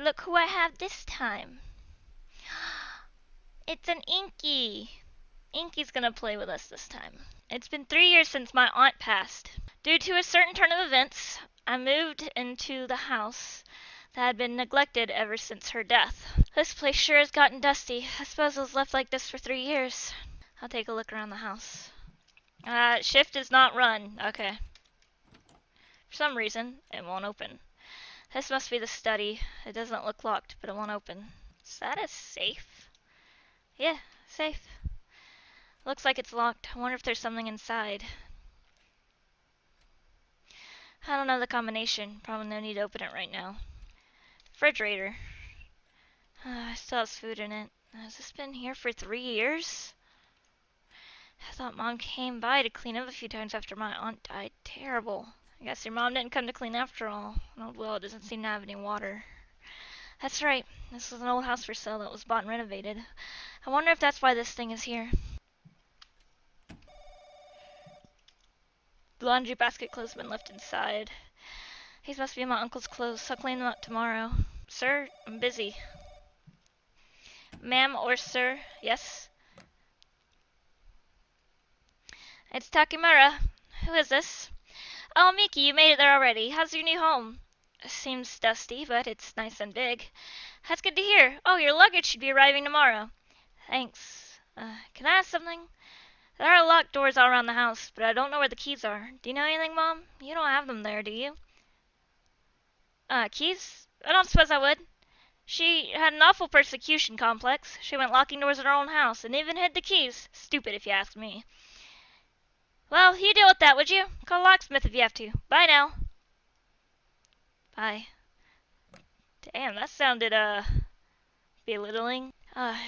look who I have this time. It's an Inky. Inky's gonna play with us this time. It's been 3 years since my aunt passed. Due to a certain turn of events, I moved into the house that had been neglected ever since her death. This place sure has gotten dusty. I suppose it was left like this for 3 years. I'll take a look around the house. Shift is not run. Okay. For some reason, it won't open. This must be the study. It doesn't look locked, but it won't open. Is that a safe? Yeah, safe. Looks like it's locked. I wonder if there's something inside. I don't know the combination. Probably no need to open it right now. Refrigerator. Still has food in it. Has this been here for 3 years? I thought Mom came by to clean up a few times after my aunt died. Terrible. I guess your mom didn't come to clean after all. Oh well, it doesn't seem to have any water. That's right. This was an old house for sale that was bought and renovated. I wonder if that's why this thing is here. The laundry basket clothes have been left inside. These must be my uncle's clothes. I'll clean them up tomorrow. Sir, I'm busy. Ma'am or sir? Yes? It's Takemura. Who is this? Oh, Miki, you made it there already. How's your new home? Seems dusty, but it's nice and big. That's good to hear. Oh, your luggage should be arriving tomorrow. Thanks. Can I ask something? There are locked doors all around the house, but I don't know where the keys are. Do you know anything, Mom? You don't have them there, do you? Keys? I don't suppose I would. She had an awful persecution complex. She went locking doors at her own house and even hid the keys. Stupid, if you ask me. Well, you deal with that, would you? Call a locksmith if you have to. Bye now. Bye. Damn, that sounded, belittling.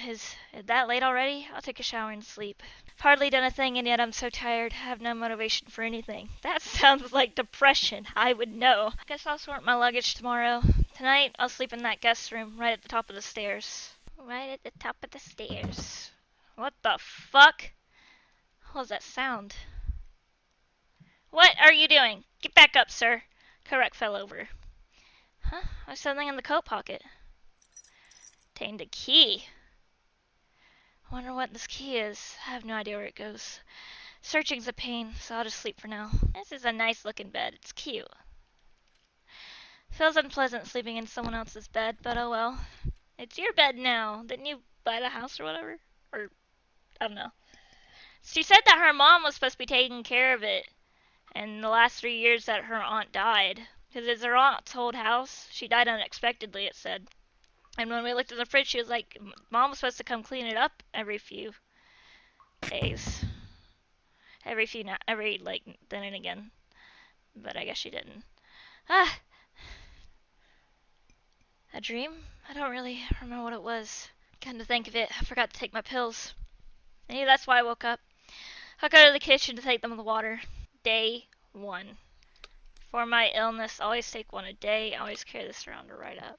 Is it that late already? I'll take a shower and sleep. I've hardly done a thing and yet I'm so tired. I have no motivation for anything. That sounds like depression. I would know. Guess I'll sort my luggage tomorrow. Tonight, I'll sleep in that guest room right at the top of the stairs. Right at the top of the stairs. What the fuck? What was that sound? What are you doing? Get back up, sir. Correct fell over. Huh? There's something in the coat pocket. Obtained a key. I wonder what this key is. I have no idea where it goes. Searching's a pain, so I'll just sleep for now. This is a nice looking bed. It's cute. Feels unpleasant sleeping in someone else's bed, but oh well. It's your bed now. Didn't you buy the house or whatever? Or, I don't know. She said that her mom was supposed to be taking care of it in the last 3 years that her aunt died. Because it's her aunt's old house. She died unexpectedly, it said. And when we looked in the fridge, she was like, Mom was supposed to come clean it up every few days. Every, like, then and again. But I guess she didn't. A dream? I don't really remember what it was. Come to think of it, I forgot to take my pills. Maybe that's why I woke up. I'll go to the kitchen to take them with water. Day 1. For my illness, always take one a day. I always carry this around to write up.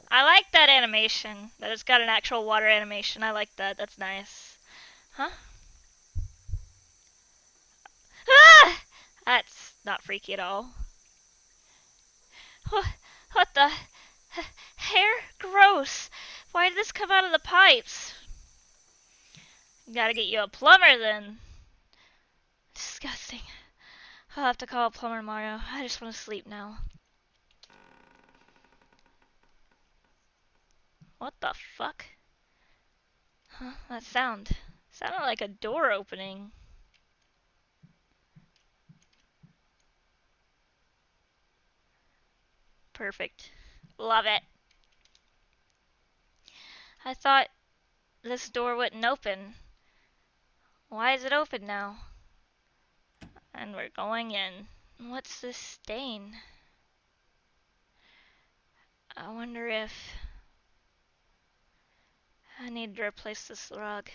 I like that animation. That it's got an actual water animation. I like that. That's nice. Huh? Ah! That's not freaky at all. What the? Hair? Gross. Why did this come out of the pipes? Gotta get you a plumber then. Disgusting. I'll have to call a plumber tomorrow. I just want to sleep now. What the fuck? Huh? That sound. Sounded like a door opening. Perfect. Love it. I thought this door wouldn't open. Why is it open now? And we're going in. What's this stain? I wonder if I need to replace this rug.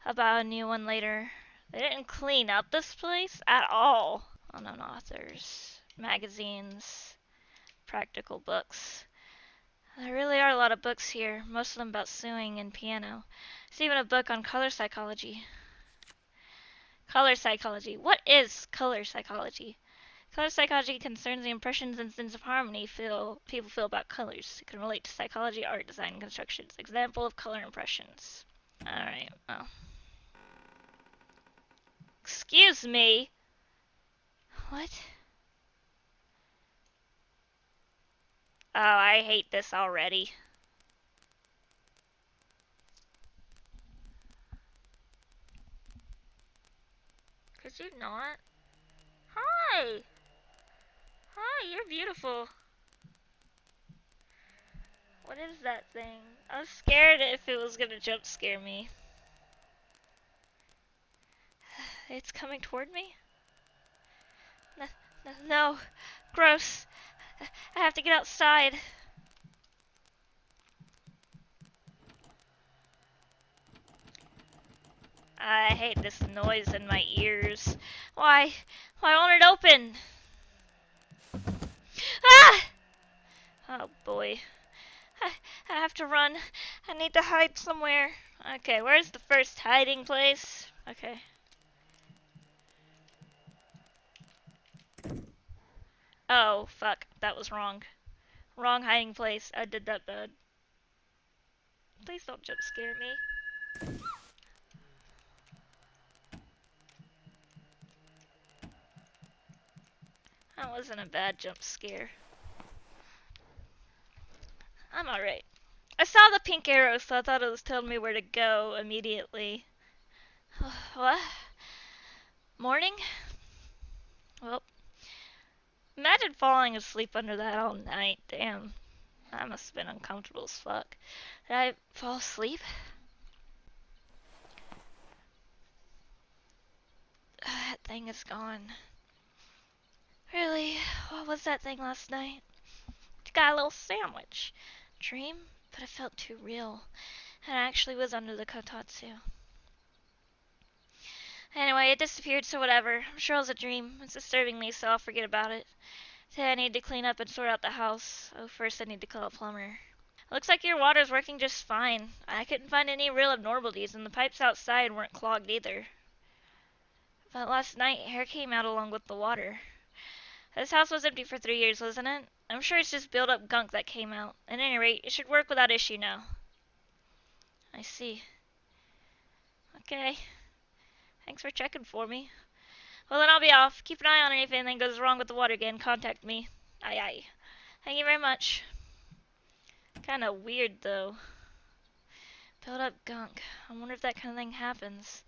I'll buy a new one later. They didn't clean up this place at all. Unknown authors, magazines, practical books. There really are a lot of books here, most of them about sewing and piano. There's even a book on color psychology. Color psychology. What is color psychology? Color psychology concerns the impressions and sense of harmony people feel about colors. It can relate to psychology, art, design, and constructions. Example of color impressions. Alright, well. Excuse me? What? Oh, I hate this already. Could you not? Hi! Hi, you're beautiful. What is that thing? I was scared if it was gonna jump scare me. It's coming toward me? No, no. Gross. I have to get outside. I hate this noise in my ears. Why? Why won't it open? Ah! Oh boy. I have to run. I need to hide somewhere. Okay, where's the first hiding place? Okay. Oh, fuck. That was wrong. Wrong hiding place. I did that bad. Please don't jump scare me. That wasn't a bad jump scare. I'm alright. I saw the pink arrow, so I thought it was telling me where to go immediately. What? Morning? Well, imagine falling asleep under that all night. Damn. That must have been uncomfortable as fuck. Did I fall asleep? That thing is gone. Really? What was that thing last night? Got a little sandwich. Dream? But it felt too real. And I actually was under the kotatsu. Anyway, it disappeared, so whatever. I'm sure it was a dream. It's disturbing me, so I'll forget about it. Today I need to clean up and sort out the house. Oh, first I need to call a plumber. Looks like your water's working just fine. I couldn't find any real abnormalities, and the pipes outside weren't clogged either. But last night, hair came out along with the water. This house was empty for 3 years, wasn't it? I'm sure it's just built-up gunk that came out. At any rate, it should work without issue now. I see. Okay. Thanks for checking for me. Well, then I'll be off. Keep an eye on anything that goes wrong with the water again. Contact me. Aye, aye. Thank you very much. Kinda weird, though. Built-up gunk. I wonder if that kind of thing happens.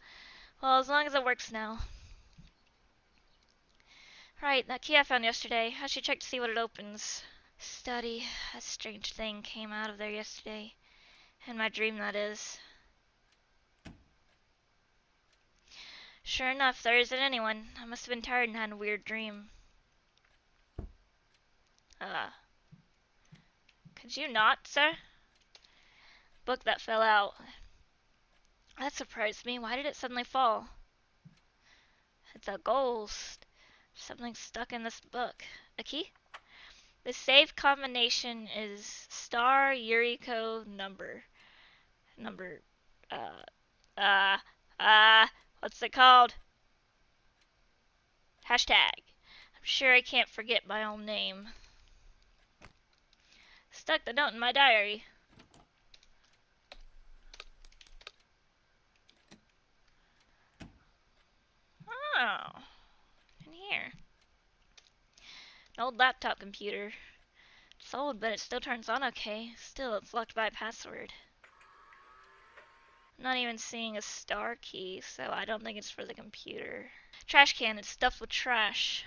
Well, as long as it works now. Right, that key I found yesterday. I should check to see what it opens. Study. A strange thing came out of there yesterday. In my dream, that is. Sure enough, there isn't anyone. I must have been tired and had a weird dream. Could you not, sir? Book that fell out. That surprised me. Why did it suddenly fall? It's a ghost. Something stuck in this book. A key? The safe combination is star Yuriko number. Number, uh, what's it called? Hashtag. I'm sure I can't forget my own name. Stuck the note in my diary. Oh, in here. An old laptop computer. It's old, but it still turns on okay. Still, it's locked by a password. I'm not even seeing a star key, so I don't think it's for the computer. Trash can, it's stuffed with trash.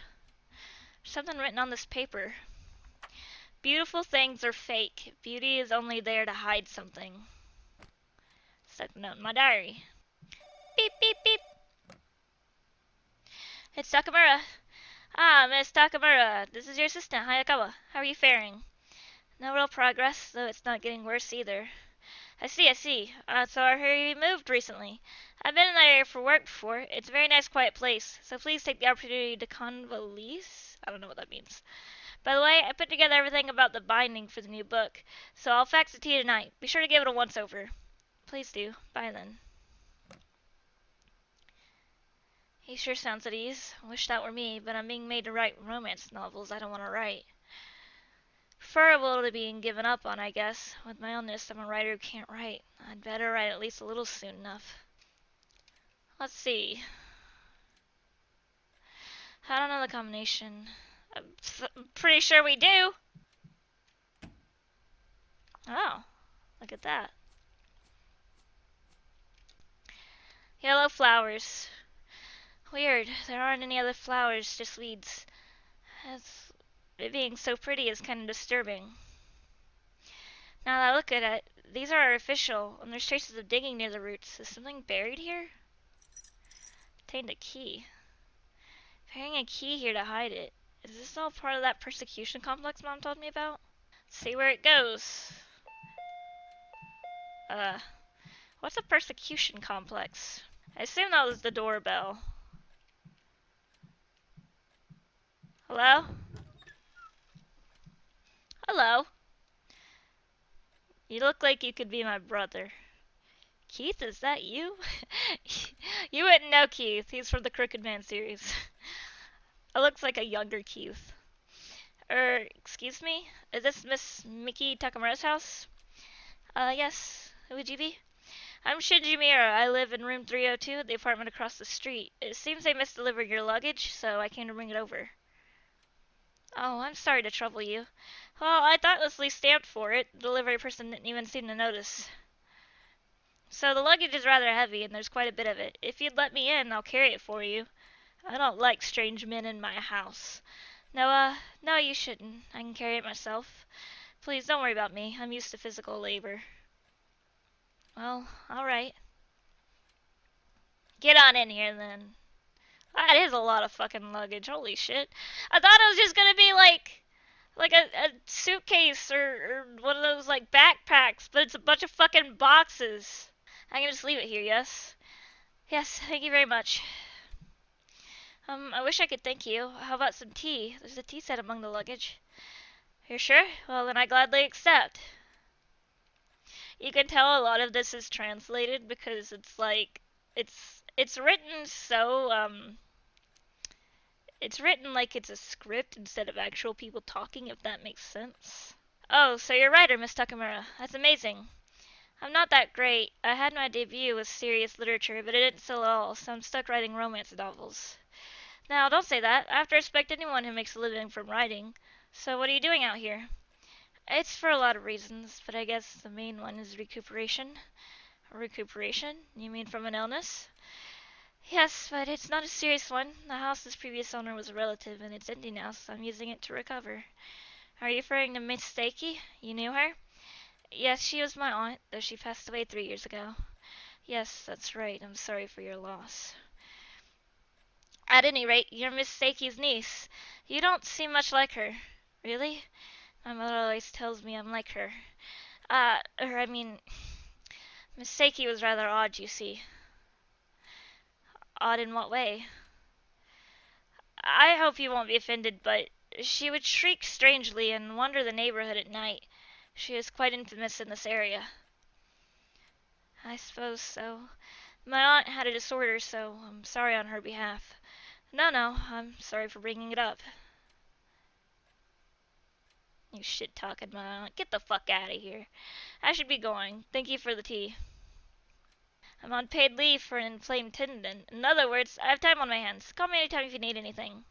There's something written on this paper. Beautiful things are fake. Beauty is only there to hide something. Stuck the note in my diary. Beep, beep, beep. It's Takamura. Ah, Miss Takamura. This is your assistant, Hayakawa. How are you faring? No real progress, though it's not getting worse either. I see, I see. So I heard you moved recently. I've been in that area for work before. It's a very nice, quiet place. So please take the opportunity to convalesce? I don't know what that means. By the way, I put together everything about the binding for the new book, so I'll fax it to you tonight. Be sure to give it a once-over. Please do. Bye then. He sure sounds at ease. Wish that were me, but I'm being made to write romance novels I don't want to write. Preferable to being given up on, I guess. With my illness, I'm a writer who can't write. I'd better write at least a little soon enough. Let's see. I don't know the combination. I'm pretty sure we do. Oh, look at that. Yellow flowers. Weird. There aren't any other flowers, just weeds. It being so pretty is kind of disturbing. Now that I look at it, these are artificial, and there's traces of digging near the roots. Is something buried here? Obtained a key. Carrying a key here to hide it. Is this all part of that persecution complex Mom told me about? Let's see where it goes. What's a persecution complex? I assume that was the doorbell. Hello? Hello? You look like you could be my brother. Keith, is that you? You wouldn't know Keith. He's from the Crooked Man series. It looks like a younger Keith. Excuse me? Is this Miss Miki Takamura's house? Yes. Who would you be? I'm Shinji Miura. I live in room 302, the apartment across the street. It seems they misdelivered your luggage, so I came to bring it over. Oh, I'm sorry to trouble you. Well, I thoughtlessly stamped for it. The delivery person didn't even seem to notice. So the luggage is rather heavy, and there's quite a bit of it. If you'd let me in, I'll carry it for you. I don't like strange men in my house. No, you shouldn't. I can carry it myself. Please don't worry about me. I'm used to physical labor. Well, alright. Get on in here then. That is a lot of fucking luggage. Holy shit. I thought it was just gonna be like a suitcase or one of those like backpacks, but it's a bunch of fucking boxes. I can just leave it here, yes? Yes, thank you very much. I wish I could thank you. How about some tea? There's a tea set among the luggage. You're sure? Well, then I gladly accept. You can tell a lot of this is translated because it's like it's written so it's written like it's a script instead of actual people talking, if that makes sense. Oh, so you're a writer, Miss Takamura. That's amazing. I'm not that great. I had my debut with serious literature, but it didn't sell at all, so I'm stuck writing romance novels. Now, don't say that. I have to respect anyone who makes a living from writing. So what are you doing out here? It's for a lot of reasons, but I guess the main one is recuperation. Recuperation? You mean from an illness? Yes, but it's not a serious one. The house's previous owner was a relative, and it's empty now, so I'm using it to recover. Are you referring to Miss Stakey? You knew her? Yes, she was my aunt, though she passed away 3 years ago. Yes, that's right. I'm sorry for your loss. At any rate, you're Miss Stakey's niece. You don't seem much like her. Really? My mother always tells me I'm like her. I mean, Miss Stakey was rather odd, you see. Odd in what way? I hope you won't be offended, but she would shriek strangely and wander the neighborhood at night. She is quite infamous in this area. I suppose so. My aunt had a disorder, so I'm sorry on her behalf. No, I'm sorry for bringing it up. You shit-talking my aunt. Get the fuck out of here. I should be going. Thank you for the tea. I'm on paid leave for an inflamed tendon. In other words, I have time on my hands. Call me anytime if you need anything.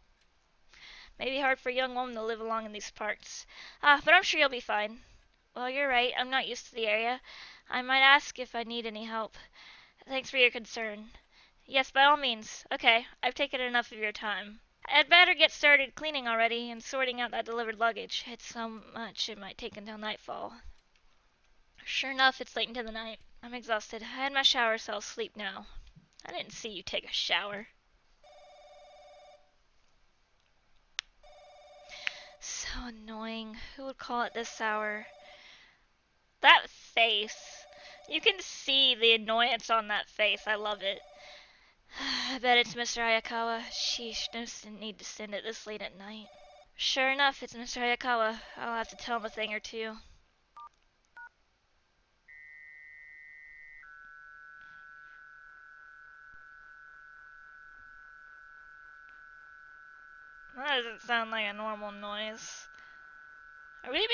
May be hard for a young woman to live along in these parts. But I'm sure you'll be fine. Well, you're right. I'm not used to the area. I might ask if I need any help. Thanks for your concern. Yes, by all means. Okay, I've taken enough of your time. I'd better get started cleaning already and sorting out that delivered luggage. It's so much it might take until nightfall. Sure enough, it's late into the night. I'm exhausted. I had my shower, so I'll sleep now. I didn't see you take a shower. So annoying. Who would call it this hour? That face. You can see the annoyance on that face. I love it. I bet it's Mr. Ayakawa. Sheesh, no need to send it this late at night. Sure enough, it's Mr. Ayakawa. I'll have to tell him a thing or two. That doesn't sound like a normal noise. Are we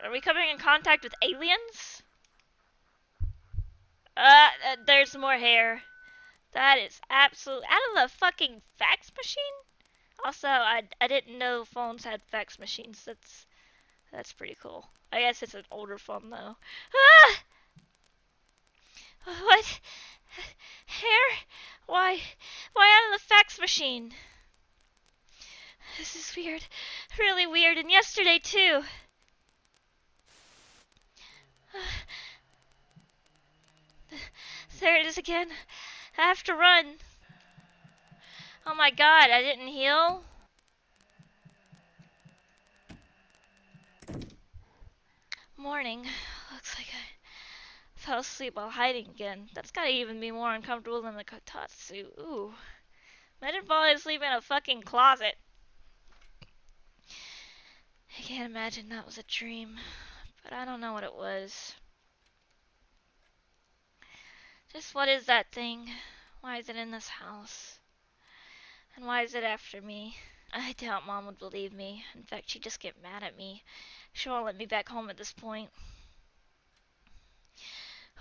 are we coming in contact with aliens? There's more hair. That is absolute out of the fucking fax machine. Also, I didn't know phones had fax machines. That's pretty cool. I guess it's an older phone though. Ah! What? Hair? Why? Why out of the fax machine? This is weird. Really weird. And yesterday too. There it is again. I have to run. Oh my god, I didn't heal? Morning. Looks like I fell asleep while hiding again. That's gotta even be more uncomfortable than the kotatsu. Ooh. Imagine falling asleep in a fucking closet. I can't imagine that was a dream. But I don't know what it was. Just what is that thing? Why is it in this house? And why is it after me? I doubt Mom would believe me. In fact, she'd just get mad at me. She won't let me back home at this point.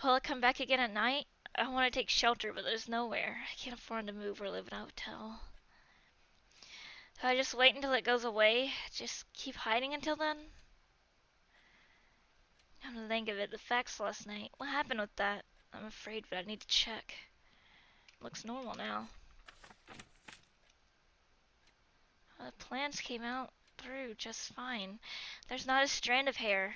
Will I come back again at night? I want to take shelter, but there's nowhere. I can't afford to move or live in a hotel. Do I just wait until it goes away? Just keep hiding until then? Come to think of it, the fax last night. What happened with that? I'm afraid, but I need to check. Looks normal now. The plans came out through just fine. There's not a strand of hair.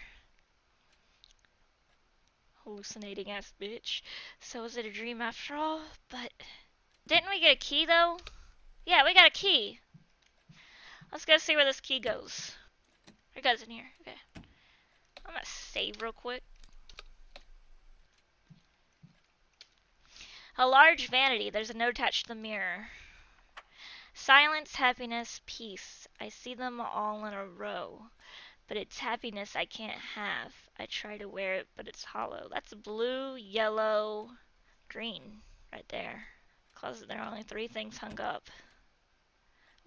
Hallucinating ass bitch. So was it a dream after all? But didn't we get a key though? Yeah, we got a key. Let's go see where this key goes. It goes in here. Okay. I'm gonna save real quick. A large vanity. There's a note attached to the mirror. Silence, happiness, peace. I see them all in a row. But it's happiness I can't have. I try to wear it, but it's hollow. That's blue, yellow, green right there. Closet, there are only 3 things hung up.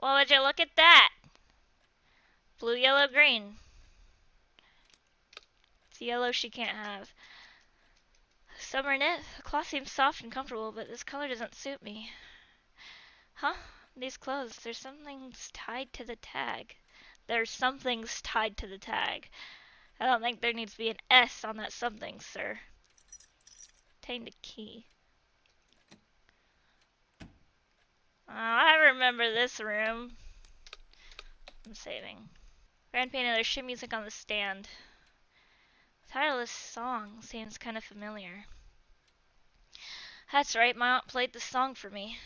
Well, would you look at that? Blue, yellow, green. It's yellow she can't have. Summer knit. The cloth seems soft and comfortable, but this color doesn't suit me. Huh? These clothes, there's something's tied to the tag. There's something's tied to the tag. I don't think there needs to be an S on that something, sir. Obtained a key. Oh, I remember this room. I'm saving. Grandpa, there's shit music on the stand. The title of this song seems kind of familiar. That's right, my aunt played this song for me.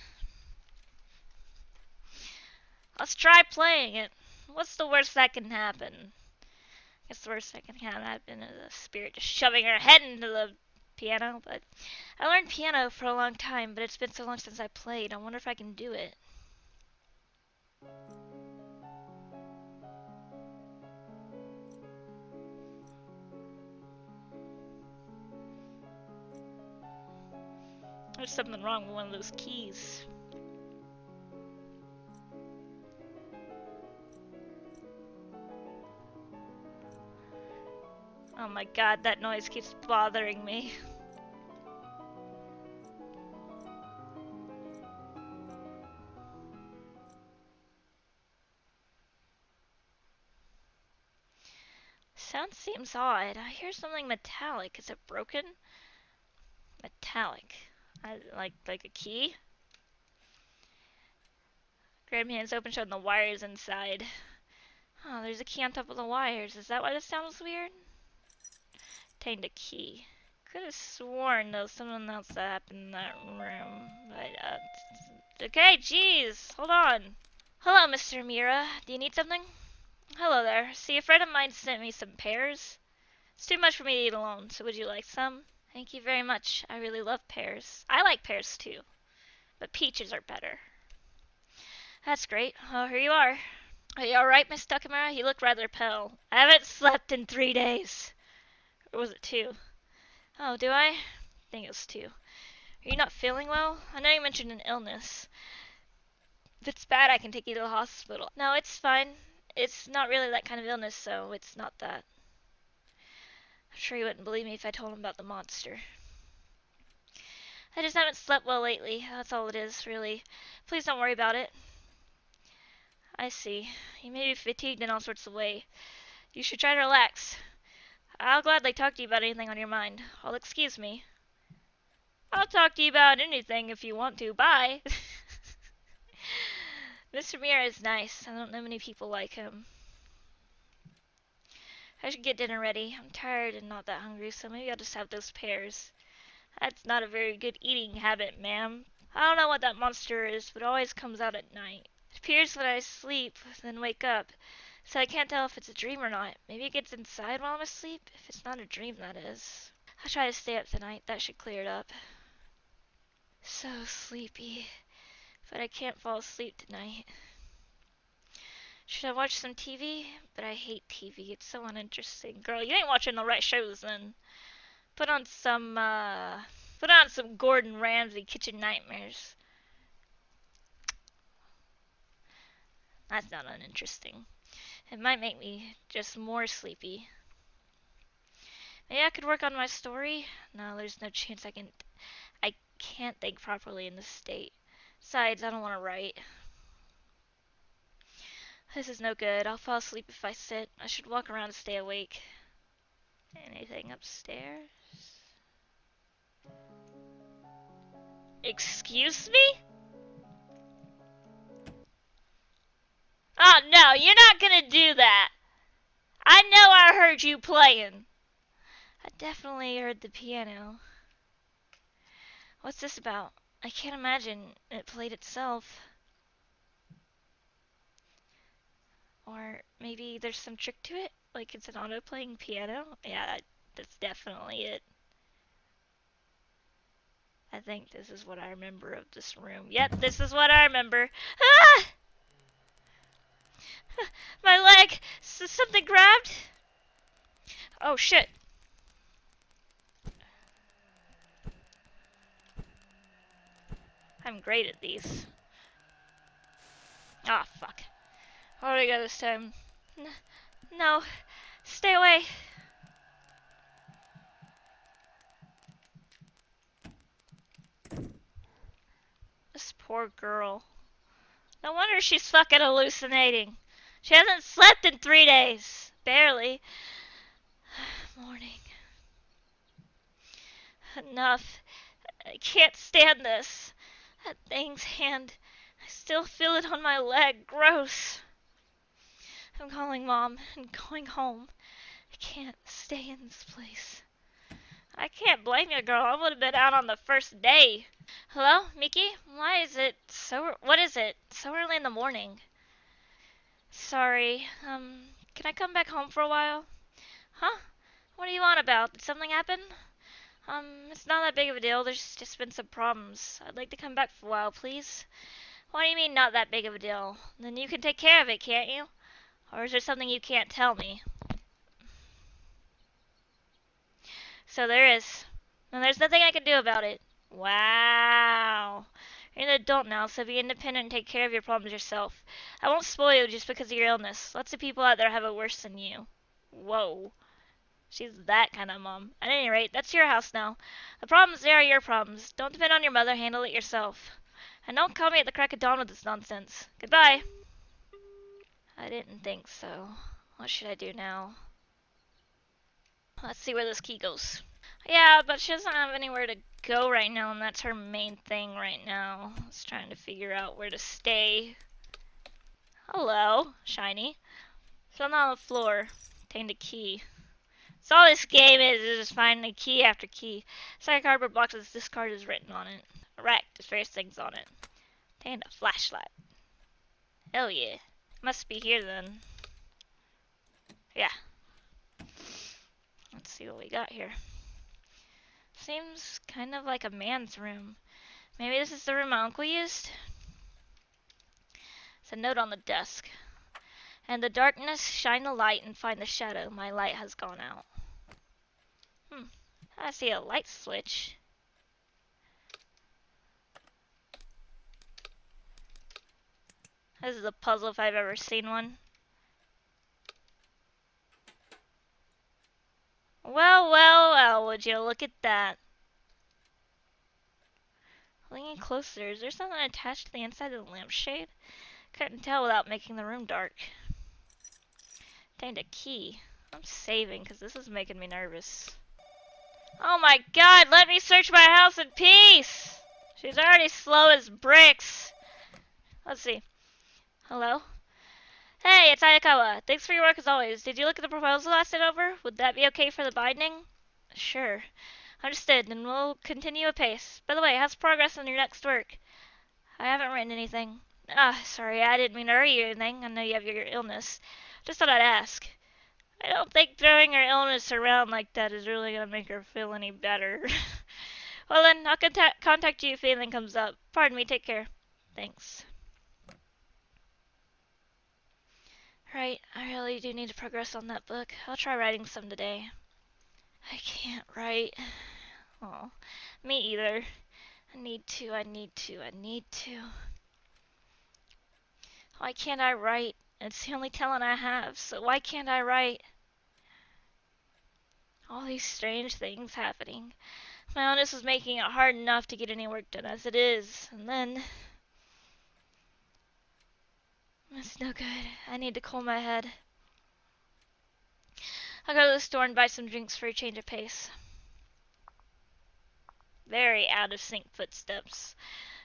Let's try playing it. What's the worst that can happen? I guess the worst that can happen is a spirit just shoving her head into the piano, but I learned piano for a long time, but it's been so long since I played. I wonder if I can do it. There's something wrong with one of those keys. Oh my god, that noise keeps bothering me. Sound seems odd. I hear something metallic. Is it broken? Metallic. Like a key? Grab my hands open, showing the wires inside. Oh, there's a key on top of the wires. Is that why this sounds weird? Obtained a key. Could have sworn there was something else that happened in that room. But, okay, jeez. Hold on. Hello, Mr. Mira. Do you need something? Hello there. See, a friend of mine sent me some pears. It's too much for me to eat alone, so would you like some? Thank you very much. I really love pears. I like pears too, but peaches are better. That's great. Oh, here you are. Are you alright, Miss Takamura? You look rather pale. I haven't slept in 3 days. Or was it 2? Oh, do I? I think it was 2. Are you not feeling well? I know you mentioned an illness. If it's bad, I can take you to the hospital. No, it's fine. It's not really that kind of illness, so it's not that. I'm sure you wouldn't believe me if I told him about the monster. I just haven't slept well lately. That's all it is, really. Please don't worry about it. I see. You may be fatigued in all sorts of ways. You should try to relax. I'll gladly talk to you about anything on your mind. I'll excuse me. I'll talk to you about anything if you want to. Bye. Mr. Mira is nice. I don't know many people like him. I should get dinner ready. I'm tired and not that hungry, so maybe I'll just have those pears. That's not a very good eating habit, ma'am. I don't know what that monster is, but it always comes out at night. It appears when I sleep, then wake up, so I can't tell if it's a dream or not. Maybe it gets inside while I'm asleep, if it's not a dream, that is. I'll try to stay up tonight. That should clear it up. So sleepy, but I can't fall asleep tonight. Should I watch some TV? But I hate TV. It's so uninteresting. Girl, you ain't watching the right shows then. Put on some Gordon Ramsay Kitchen Nightmares. That's not uninteresting. It might make me just more sleepy. Maybe I could work on my story? No, there's no chance I can't think properly in this state. Besides, I don't want to write. This is no good. I'll fall asleep if I sit. I should walk around to stay awake. Anything upstairs? Excuse me? Oh, no, you're not gonna do that. I know I heard you playing. I definitely heard the piano. What's this about? I can't imagine it played itself. Or maybe there's some trick to it? Like it's an auto-playing piano? Yeah, that's definitely it. I think this is what I remember of this room. Yep, this is what I remember. Ah! My leg! Something grabbed? Oh, shit. I'm great at these. Ah, oh, fuck. What do I got this time? No. Stay away. This poor girl. No wonder she's fucking hallucinating. She hasn't slept in 3 days. Barely. Morning. Enough. I can't stand this. That thing's hand. I still feel it on my leg. Gross. I'm calling Mom and going home. I can't stay in this place. I can't blame you, girl. I would have been out on the first day. Hello, Mickey? Why is it so... What is it? So early in the morning. Sorry. Can I come back home for a while? Huh? What are you on about? Did something happen? It's not that big of a deal. There's just been some problems. I'd like to come back for a while, please. What do you mean, not that big of a deal? Then you can take care of it, can't you? Or is there something you can't tell me? So there is. And there's nothing I can do about it. Wow. You're an adult now, so be independent and take care of your problems yourself. I won't spoil you just because of your illness. Lots of people out there have it worse than you. Whoa. She's that kind of mom. At any rate, that's your house now. The problems there are your problems. Don't depend on your mother. Handle it yourself. And don't call me at the crack of dawn with this nonsense. Goodbye. I didn't think so. What should I do now? Let's see where this key goes. Yeah, but she doesn't have anywhere to go right now, and that's her main thing right now. It's trying to figure out where to stay. Hello, shiny. Found on the floor. Obtained a key. So all this game is just finding key after key. Inside cardboard boxes, this card is written on it. A rack, there's various things on it. Obtained a flashlight. Hell yeah. Must be here then. Yeah. Let's see what we got here. Seems kind of like a man's room. Maybe this is the room my uncle used? It's a note on the desk. In the darkness, shine the light and find the shadow. My light has gone out. I see a light switch. This is a puzzle if I've ever seen one. Well, well, well, would you look at that. Looking closer, is there something attached to the inside of the lampshade? Couldn't tell without making the room dark. Obtained a key. I'm saving because this is making me nervous. Oh my god, let me search my house in peace! She's already slow as bricks. Let's see. Hello? Hey, it's Ayakawa. Thanks for your work as always. Did you look at the proposal I sent over? Would that be okay for the binding? Sure. Understood, then we'll continue apace. By the way, how's progress on your next work? I haven't written anything. Ah, sorry, I didn't mean to hurry you or anything. I know you have your illness. Just thought I'd ask. I don't think throwing her illness around like that is really gonna make her feel any better. Well then, I'll contact you if anything comes up. Pardon me, take care. Thanks. Right, I really do need to progress on that book. I'll try writing some today. I can't write. Oh, me either. I need to. Why can't I write? It's the only talent I have, so why can't I write? All these strange things happening. My illness was making it hard enough to get any work done as it is, and then... It's no good. I need to cool my head. I'll go to the store and buy some drinks for a change of pace. Very out of sync footsteps.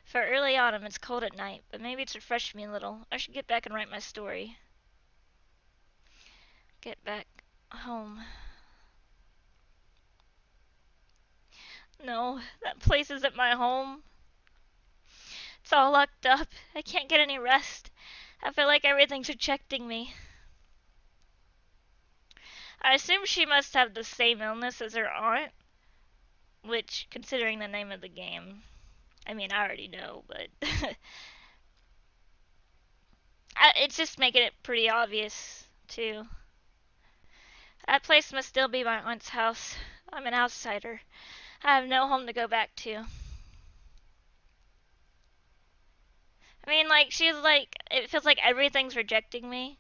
For early autumn, it's cold at night, but maybe it's refreshed me a little. I should get back and write my story. Get back home. No, that place isn't my home. It's all locked up. I can't get any rest. I feel like everything's rejecting me. I assume she must have the same illness as her aunt, which, considering the name of the game, I mean, I already know, but it's just making it pretty obvious, too. That place must still be my aunt's house. I'm an outsider. I have no home to go back to. I mean, like, she's like, it feels like everything's rejecting me.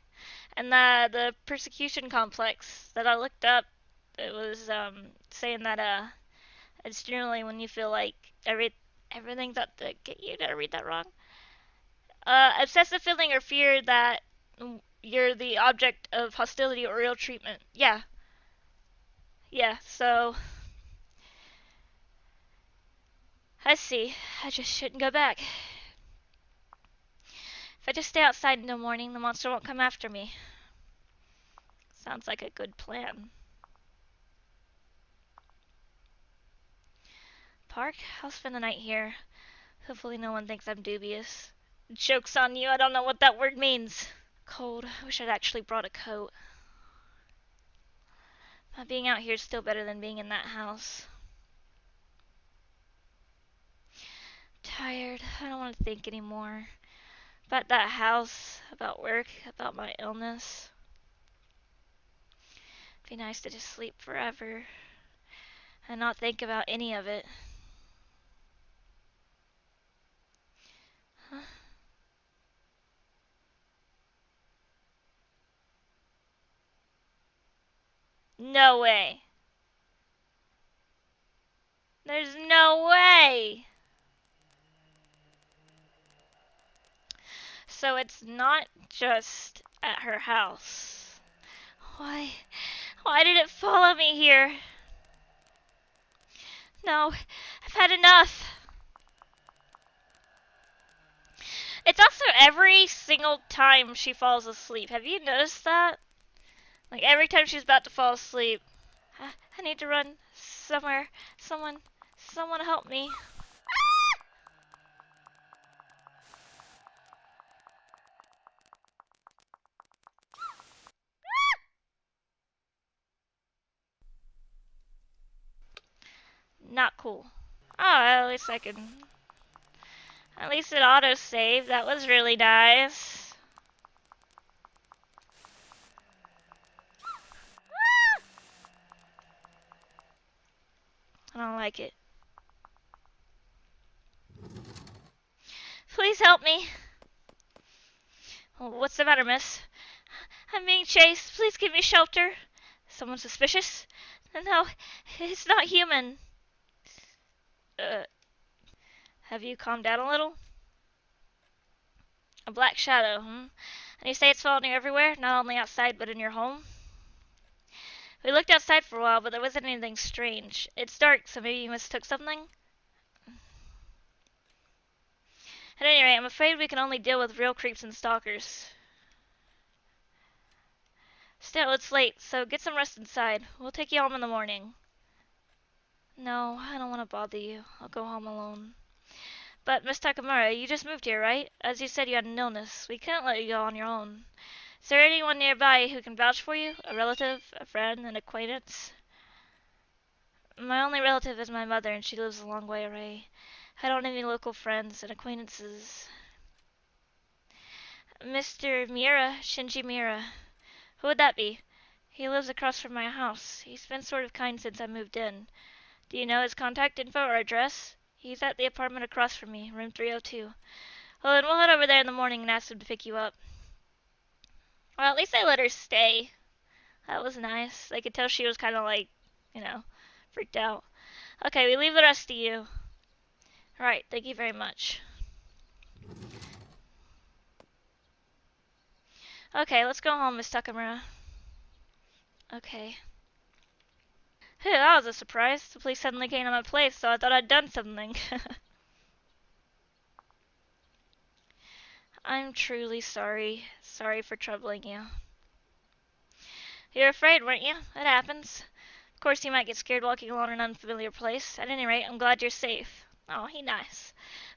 And the persecution complex that I looked up, it was saying that it's generally when you feel like everything's out to get you. Did I read that wrong? Obsessive feeling or fear that you're the object of hostility or ill treatment. Yeah. Yeah, so I see. I just shouldn't go back. If I just stay outside until morning, the monster won't come after me. Sounds like a good plan. Park? I'll spend the night here. Hopefully no one thinks I'm dubious. Joke's on you, I don't know what that word means. Cold. I wish I'd actually brought a coat. But being out here is still better than being in that house. Tired. I don't want to think anymore. About that house, about work, about my illness. It'd be nice to just sleep forever and not think about any of it. Huh? No way. There's no way. So it's not just at her house. Why? Why did it follow me here? No, I've had enough. It's also every single time she falls asleep. Have you noticed that? Like every time she's about to fall asleep. I need to run somewhere. Someone help me. Not cool. Oh, at least I can... At least it auto-saved. That was really nice. I don't like it. Please help me. What's the matter, miss? I'm being chased. Please give me shelter. Someone suspicious? No, it's not human. Uh, have you calmed down a little? A black shadow, hmm? And you say it's following you everywhere? Not only outside, but in your home? We looked outside for a while, but there wasn't anything strange. It's dark, so maybe you mistook something? At any rate, I'm afraid we can only deal with real creeps and stalkers. Still, it's late, so get some rest inside. We'll take you home in the morning. No, I don't want to bother you. I'll go home alone. But, Miss Takamura, you just moved here, right? As you said, you had an illness. We can't let you go on your own. Is there anyone nearby who can vouch for you? A relative, a friend, an acquaintance? My only relative is my mother, and she lives a long way away. I don't have any local friends and acquaintances. Mr. Miura, Shinji Miura. Who would that be? He lives across from my house. He's been sort of kind since I moved in. Do you know his contact info or address? He's at the apartment across from me, room 302. Well, then we'll head over there in the morning and ask him to pick you up. Well, at least I let her stay. That was nice. I could tell she was kind of like, you know, freaked out. Okay, we leave the rest to you. Alright, thank you very much. Okay, let's go home, Miss Takamura. Okay. Hey, that was a surprise. The police suddenly came to my place, so I thought I'd done something. I'm truly sorry. Sorry for troubling you. You're afraid, weren't you? It happens. Of course, you might get scared walking alone in an unfamiliar place. At any rate, I'm glad you're safe. Oh, he nice.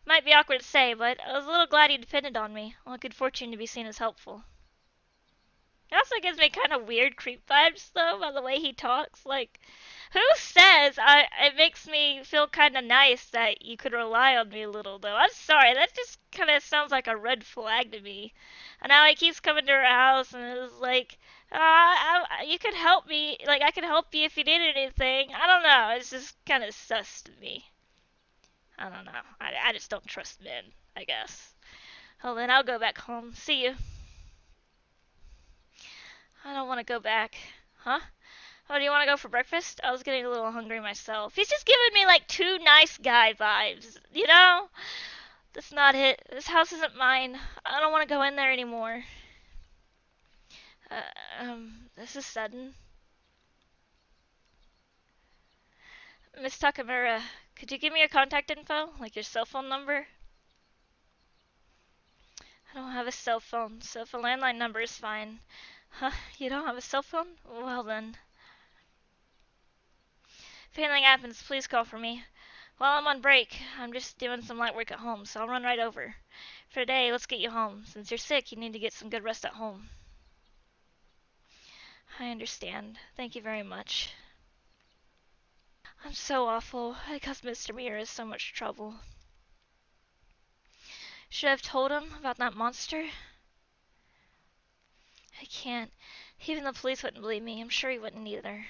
Might be awkward to say, but I was a little glad you depended on me. Well, good fortune to be seen as helpful. It also gives me kind of weird creep vibes, though, by the way he talks. Like, who says it makes me feel kind of nice that you could rely on me a little, though? I'm sorry, that just kind of sounds like a red flag to me. And now he keeps coming to her house and is like, you could help me. Like, I could help you if you did anything. I don't know. It's just kind of sus to me. I don't know. I just don't trust men, I guess. Well, then I'll go back home. See you. I don't want to go back. Huh? Oh, do you want to go for breakfast? I was getting a little hungry myself. He's just giving me like too nice guy vibes, you know? That's not it. This house isn't mine. I don't want to go in there anymore. This is sudden. Miss Takamura, could you give me your contact info? Like your cell phone number? I don't have a cell phone, so if a landline number is fine. Huh? You don't have a cell phone? Well then. If anything happens, please call for me. While I'm on break, I'm just doing some light work at home, so I'll run right over. For today, let's get you home. Since you're sick, you need to get some good rest at home. I understand. Thank you very much. I'm so awful. I caused Mr. Miura so much trouble. Should I have told him about that monster? I can't. Even the police wouldn't believe me. I'm sure he wouldn't either.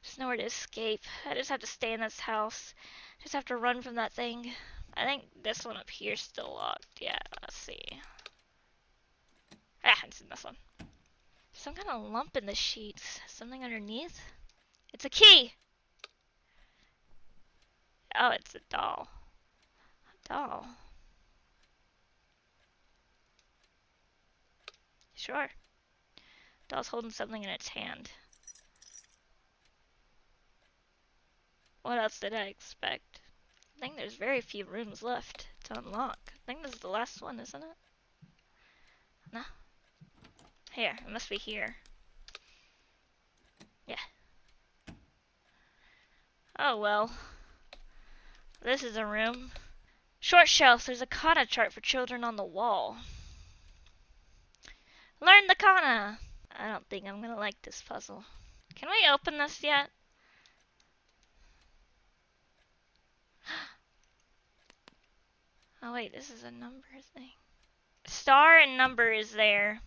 There's nowhere to escape. I just have to stay in this house. I just have to run from that thing. I think this one up here is still locked. Yeah, let's see. Ah, it's in this one. Some kind of lump in the sheets. Something underneath? It's a key! Oh, it's a doll. A doll. Sure. Doll's holding something in its hand. What else did I expect? I think there's very few rooms left to unlock. I think this is the last one, isn't it? No. Here, it must be here. Yeah. Oh well. This is a room. Short shelves, there's a kana chart for children on the wall. Learn the kana! I don't think I'm gonna like this puzzle. Can we open this yet? Oh wait, this is a number thing. Star and number is there.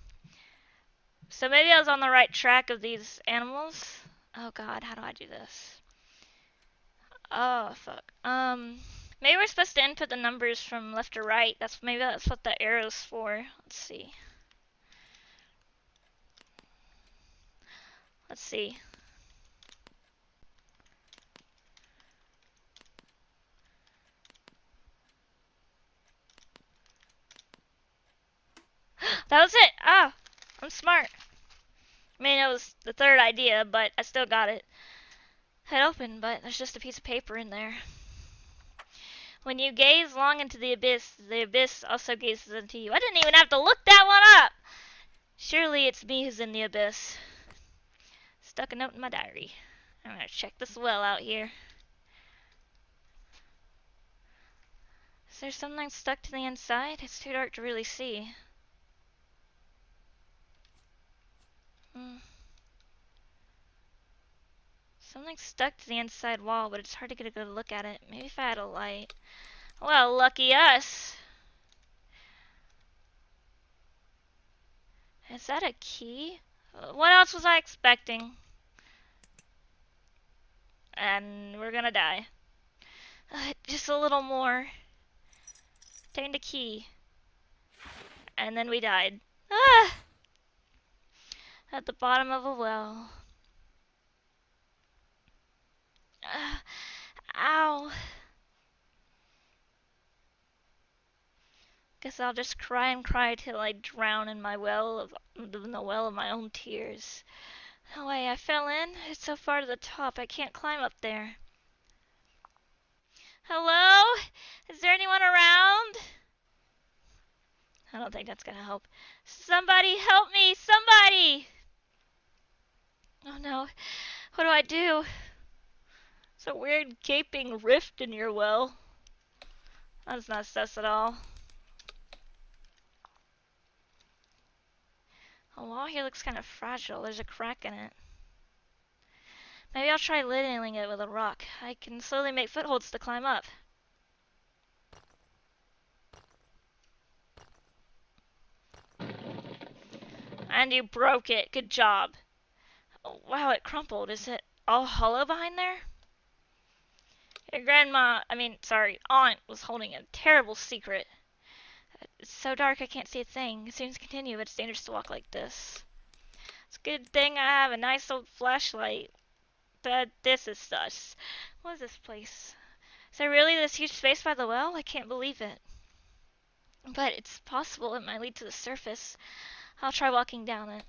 So maybe I was on the right track of these animals. Oh god, how do I do this? Oh fuck. Maybe we're supposed to input the numbers from left to right. Maybe that's what the arrow's for. Let's see. Let's see. That was it! Ah! I'm smart. I mean, it was the third idea, but I still got it. It opened, but there's just a piece of paper in there. When you gaze long into the abyss also gazes into you. I didn't even have to look that one up! Surely it's me who's in the abyss. Stuck a note in my diary. I'm gonna check this well out here. Is there something stuck to the inside? It's too dark to really see. Something's stuck to the inside wall, but it's hard to get a good look at it. Maybe if I had a light. Well, lucky us. Is that a key? What else was I expecting? And we're gonna die. Just a little more. Obtained a key. And then we died. Ah! At the bottom of a well. Ow. Guess I'll just cry and cry till I drown in the well of my own tears. No way, I fell in. It's so far to the top, I can't climb up there. Hello? Is there anyone around? I don't think that's gonna help. Somebody help me! Somebody! Oh no. What do I do? It's a weird gaping rift in your well. That's not sus at all. The wall here looks kind of fragile. There's a crack in it. Maybe I'll try lidding it with a rock. I can slowly make footholds to climb up. And you broke it. Good job. Oh, wow, it crumpled. Is it all hollow behind there? Your aunt was holding a terrible secret. It's so dark I can't see a thing. It seems to continue, but it's dangerous to walk like this. It's a good thing I have a nice old flashlight. But this is sus. What is this place? Is there really this huge space by the well? I can't believe it. But it's possible it might lead to the surface. I'll try walking down it.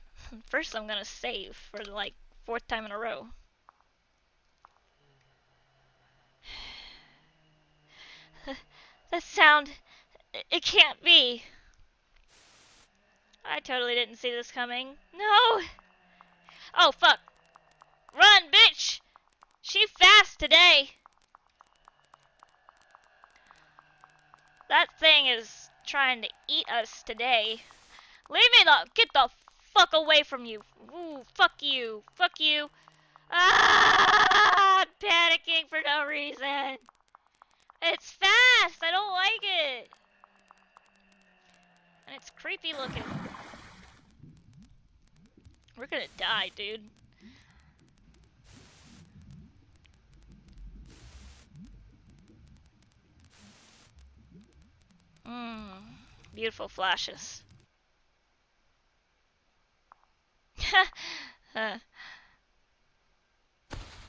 First I'm gonna save for the, fourth time in a row. That sound... It can't be. I totally didn't see this coming. No! Oh, fuck. Run, bitch! She fast today. That thing is trying to eat us today. Get the fuck away from you. Ooh, fuck you. Fuck you. Ah! I'm panicking for no reason. It's fast. I don't like it. And it's creepy looking. We're gonna die, dude. Beautiful flashes.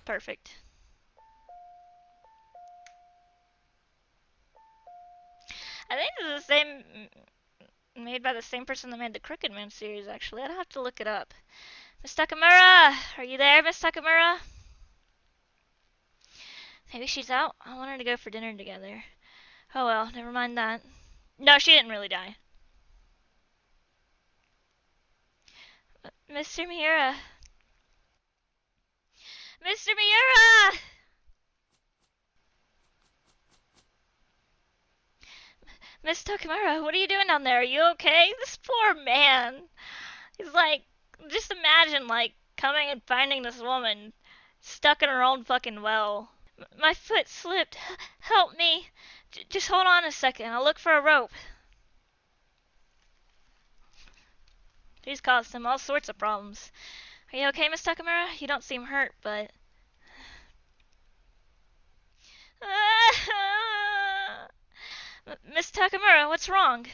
Perfect. I think this is the same, made by the same person that made the Crooked Man series, actually. I'd have to look it up. Miss Takamura! Are you there, Miss Takamura? Maybe she's out? I wanted to go for dinner together. Oh well, never mind that. No, she didn't really die. Mr. Miura! Mr. Miura! Miss Takamura, what are you doing down there? Are you okay? This poor man. He's like, just imagine, coming and finding this woman stuck in her own fucking well. My foot slipped. Help me. Just hold on a second. I'll look for a rope. These caused him all sorts of problems. Are you okay, Miss Takamura? You don't seem hurt, but... Miss Takamura, what's wrong?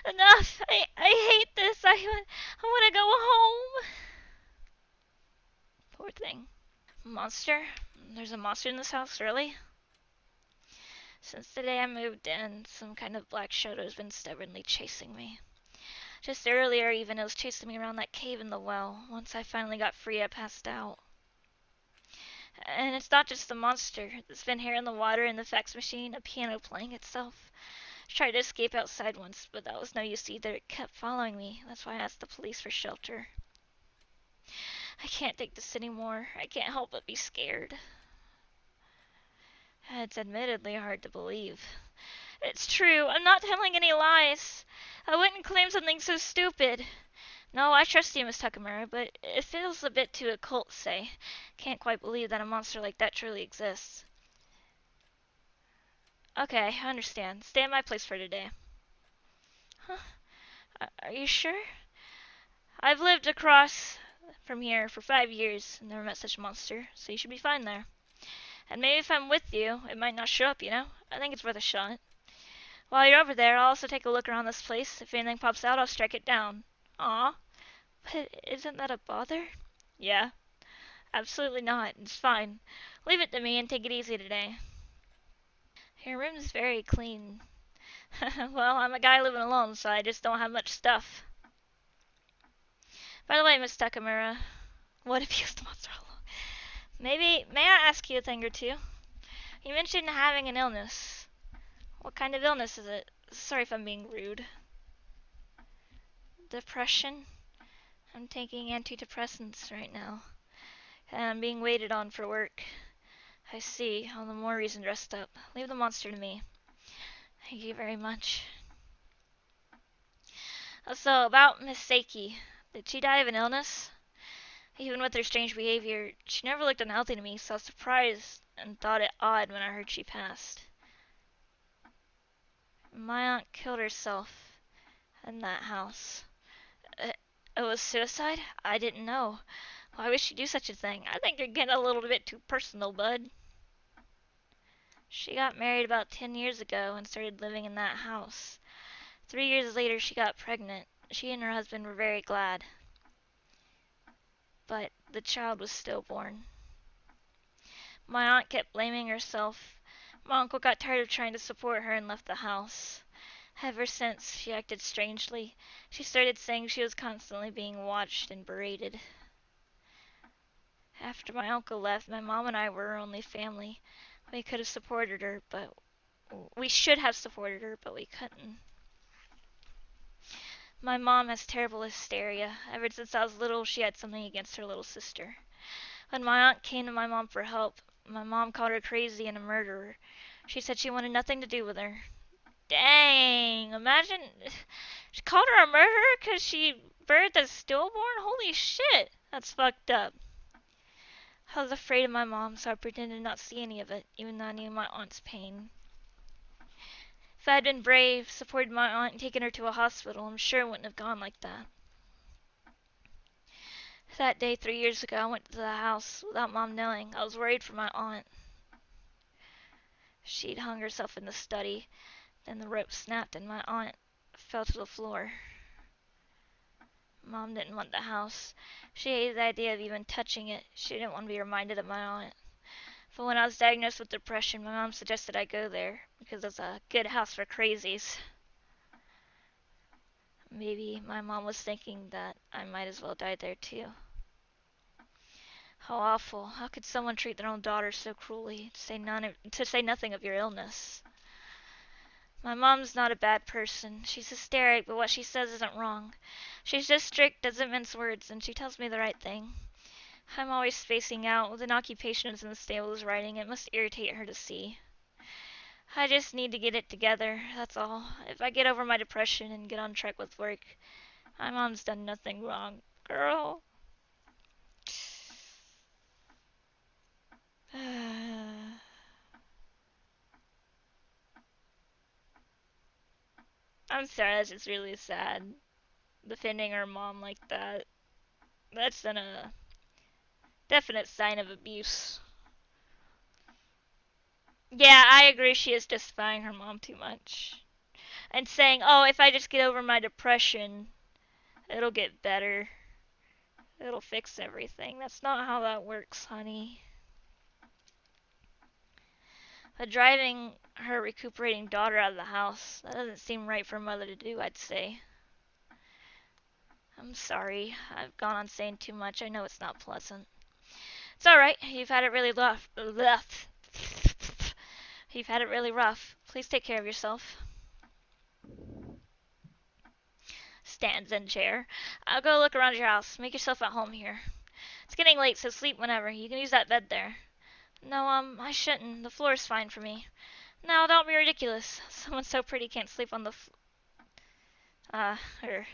Enough! I hate this! I want to go home! Poor thing. Monster? There's a monster in this house, really? Since the day I moved in, some kind of black shadow has been stubbornly chasing me. Just earlier, even, it was chasing me around that cave in the well. Once I finally got free, I passed out. And it's not just the monster. It's been here in the water, in the fax machine, a piano playing itself. I tried to escape outside once, but that was no use either. It kept following me. That's why I asked the police for shelter. I can't take this anymore. I can't help but be scared. It's admittedly hard to believe. It's true. I'm not telling any lies. I wouldn't claim something so stupid. No, I trust you, Miss Takamura, but it feels a bit too occult, say. Can't quite believe that a monster like that truly exists. Okay, I understand. Stay at my place for today. Huh? Are you sure? I've lived across from here for 5 years and never met such a monster, so you should be fine there. And maybe if I'm with you, it might not show up, you know? I think it's worth a shot. While you're over there, I'll also take a look around this place. If anything pops out, I'll strike it down. Aw, but isn't that a bother? Yeah, absolutely not. It's fine. Leave it to me and take it easy today. Your room's very clean. Well, I'm a guy living alone, so I just don't have much stuff. By the way, Miss Takamura, what if you used the monster all along? May I ask you a thing or two? You mentioned having an illness. What kind of illness is it? Sorry if I'm being rude. Depression? I'm taking antidepressants right now, and I'm being waited on for work. I see. All the more reason to rest up. Leave the monster to me. Thank you very much. So, about Miss Seiki. Did she die of an illness? Even with her strange behavior, she never looked unhealthy to me, so I was surprised and thought it odd when I heard she passed. My aunt killed herself in that house. It was suicide? I didn't know. Why would she do such a thing? I think you're getting a little bit too personal, bud. She got married about 10 years ago and started living in that house. 3 years later, she got pregnant. She and her husband were very glad. But the child was stillborn. My aunt kept blaming herself. My uncle got tired of trying to support her and left the house. Ever since, she acted strangely. She started saying she was constantly being watched and berated. After my uncle left, my mom and I were her only family. We could have supported her, but we should have supported her, but we couldn't. My mom has terrible hysteria. Ever since I was little, she had something against her little sister. When my aunt came to my mom for help, my mom called her crazy and a murderer. She said she wanted nothing to do with her. Dang, imagine. She called her a murderer because she birthed a stillborn? Holy shit, that's fucked up. I was afraid of my mom, so I pretended not to see any of it, even though I knew my aunt's pain. If I had been brave, supported my aunt, and taken her to a hospital, I'm sure it wouldn't have gone like that. That day 3 years ago, I went to the house without Mom knowing. I was worried for my aunt. She'd hung herself in the study. Then the rope snapped and my aunt fell to the floor. Mom didn't want the house. She hated the idea of even touching it. She didn't want to be reminded of my aunt. But when I was diagnosed with depression, my mom suggested I go there because it's a good house for crazies. Maybe my mom was thinking that I might as well die there too. How awful. How could someone treat their own daughter so cruelly, to say nothing of your illness? My mom's not a bad person. She's hysteric, but what she says isn't wrong. She's just strict, doesn't mince words, and she tells me the right thing. I'm always spacing out. With an occupation as unstable as writing, it must irritate her to see. I just need to get it together, that's all. If I get over my depression and get on track with work, my mom's done nothing wrong. Girl. I'm sorry, that's just really sad. Defending her mom like that. That's a definite sign of abuse. Yeah, I agree she is justifying her mom too much. And saying, oh, if I just get over my depression, it'll get better. It'll fix everything. That's not how that works, honey. But driving her recuperating daughter out of the house, that doesn't seem right for a mother to do, I'd say. I'm sorry. I've gone on saying too much. I know it's not pleasant. It's alright. You've had it really rough. You've had it really rough. Please take care of yourself. Stands in chair. I'll go look around your house. Make yourself at home here. It's getting late, so sleep whenever. You can use that bed there. No, I shouldn't. The floor is fine for me. No, don't be ridiculous. Someone so pretty can't sleep on the her.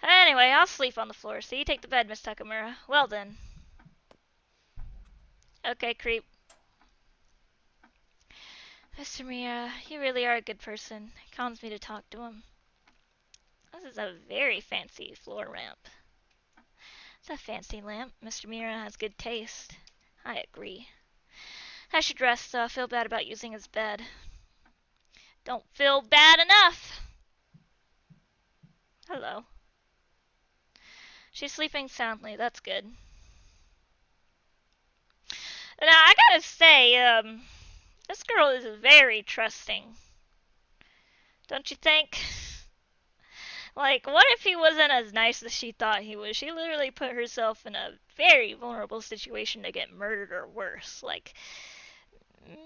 Anyway, I'll sleep on the floor, so you take the bed, Miss Takamura. Well then. Okay, creep. Mr. Mira, you really are a good person. It calms me to talk to him. This is a very fancy floor lamp. It's a fancy lamp. Mr. Mira has good taste. I agree. I should rest, so I feel bad about using his bed. Don't feel bad enough! Hello. She's sleeping soundly. That's good. Now, I gotta say, this girl is very trusting. Don't you think? Like, what if he wasn't as nice as she thought he was? She literally put herself in a very vulnerable situation to get murdered or worse. Like,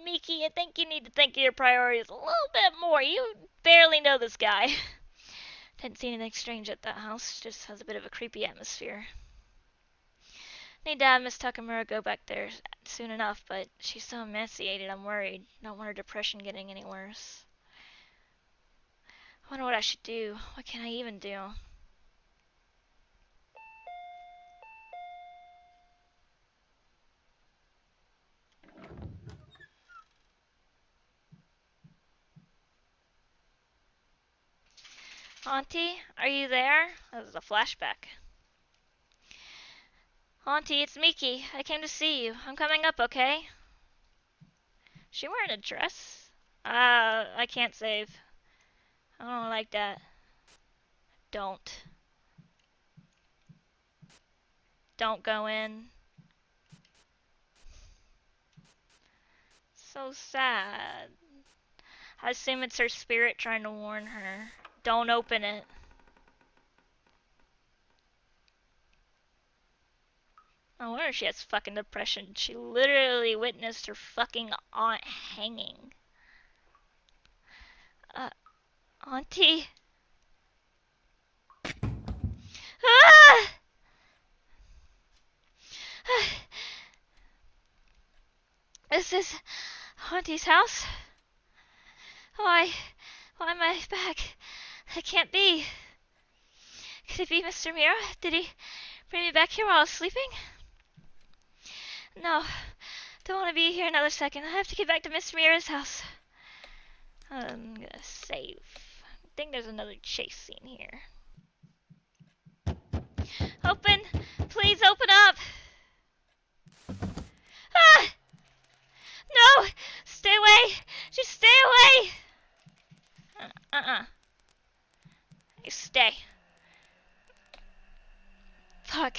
Miki, I think you need to think of your priorities a little bit more. You barely know this guy. Didn't see anything strange at that house. Just has a bit of a creepy atmosphere. Need to have Miss Takamura go back there soon enough, but she's so emaciated, I'm worried. Don't want her depression getting any worse. I wonder what I should do. What can I even do? Auntie, are you there? That was a flashback. Auntie, it's Miki. I came to see you. I'm coming up, okay? She wearing a dress? I can't save. I don't like that. Don't. Don't go in. So sad. I assume it's her spirit trying to warn her. Don't open it. I wonder if she has fucking depression. She literally witnessed her fucking aunt hanging. Uh, Auntie? Ah! Is this Auntie's house? Why? Why am I back? It can't be. Could it be Mr. Mira? Did he bring me back here while I was sleeping? No. Don't want to be here another second. I have to get back to Mr. Mira's house. I'm gonna save. I think there's another chase scene here. Open! Please open up! Ah! No! Stay away! Just stay away! You stay. Fuck.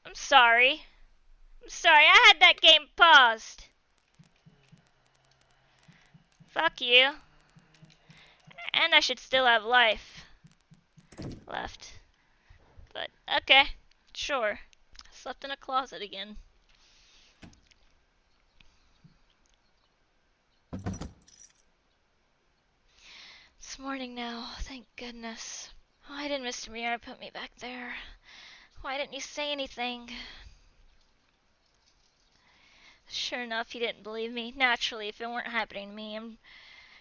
I'm sorry. I'm sorry, I had that game paused. Fuck you. And I should still have life left. But, okay. Sure. Slept in a closet again. It's morning now, thank goodness. Why didn't Mr. Mira put me back there? Why didn't you say anything? Sure enough, he didn't believe me. Naturally, if it weren't happening to me, I'm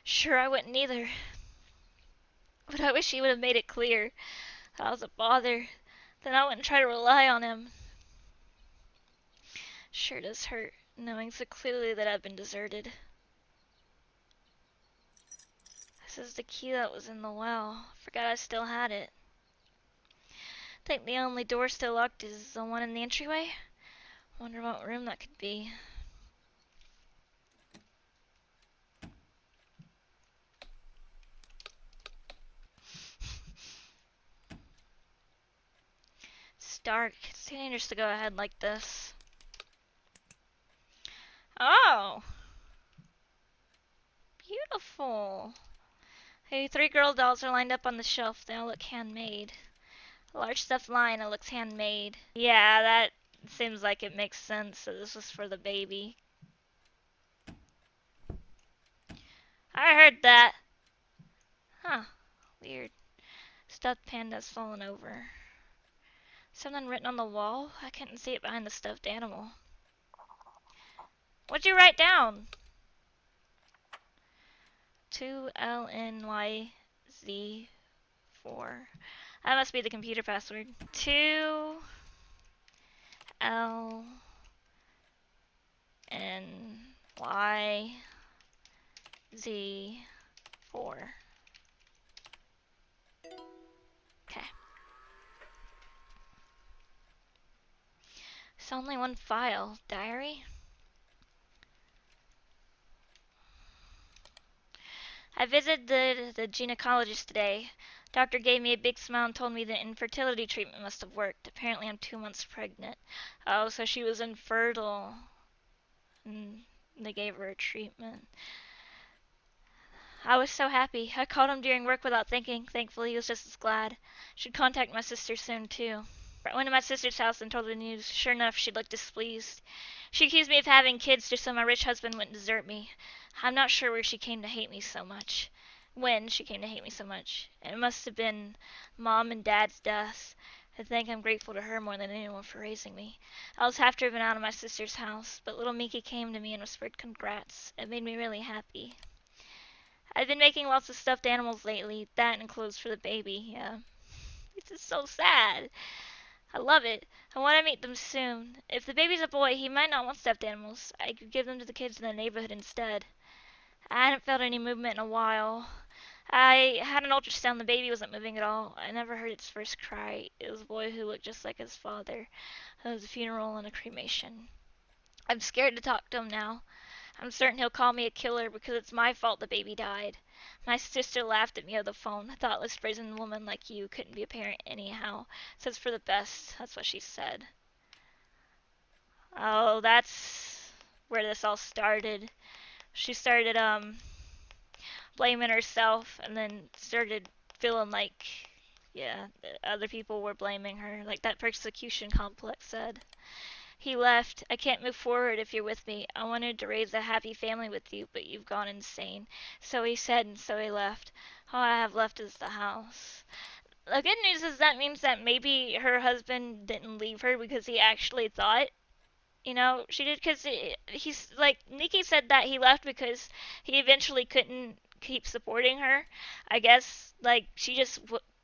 sure I wouldn't either. But I wish he would have made it clear that I was a bother. Then I wouldn't try to rely on him. Sure does hurt, knowing so clearly that I've been deserted. This is the key that was in the well. Forgot I still had it. Think the only door still locked is the one in the entryway? Wonder what room that could be. It's dark. It's too dangerous to go ahead like this. Oh! Beautiful. Hey, 3 girl dolls are lined up on the shelf. They all look handmade. A large stuffed lion, it looks handmade. Yeah, that seems like it makes sense. So this was for the baby. I heard that. Huh. Weird. Stuffed panda's fallen over. Something written on the wall? I couldn't see it behind the stuffed animal. What'd you write down? 2LNYZ4. That must be the computer password. 2LNYZ4. Okay. It's only one file. Diary? I visited the gynecologist today. Doctor gave me a big smile and told me the infertility treatment must have worked. Apparently I'm 2 months pregnant. Oh, so she was infertile. And they gave her a treatment. I was so happy. I called him during work without thinking. Thankfully, he was just as glad. Should contact my sister soon, too. I went to my sister's house and told her the news. Sure enough, she looked displeased. She accused me of having kids just so my rich husband wouldn't desert me. I'm not sure where she came to hate me so much. When she came to hate me so much. It must have been Mom and Dad's deaths. I think I'm grateful to her more than anyone for raising me. I was half driven out of my sister's house, but little Miki came to me and whispered congrats. It made me really happy. I've been making lots of stuffed animals lately, that and clothes for the baby, yeah. It's just so sad. I love it. I want to meet them soon. If the baby's a boy, he might not want stuffed animals. I could give them to the kids in the neighborhood instead. I hadn't felt any movement in a while. I had an ultrasound. The baby wasn't moving at all. I never heard its first cry. It was a boy who looked just like his father. It was a funeral and a cremation. I'm scared to talk to him now. I'm certain he'll call me a killer because it's my fault the baby died. My sister laughed at me over the phone. A thoughtless, brazen woman like you couldn't be a parent anyhow. So it's for the best. That's what she said. Oh, that's where this all started. She started blaming herself and then started feeling like yeah, other people were blaming her, like that persecution complex said. He left. I can't move forward if you're with me. I wanted to raise a happy family with you, but you've gone insane. So he said, and so he left. All I have left is the house. The good news is that means that maybe her husband didn't leave her because he actually thought, she did, because he's like, Nikki said that he left because he eventually couldn't keep supporting her. I guess, like, she just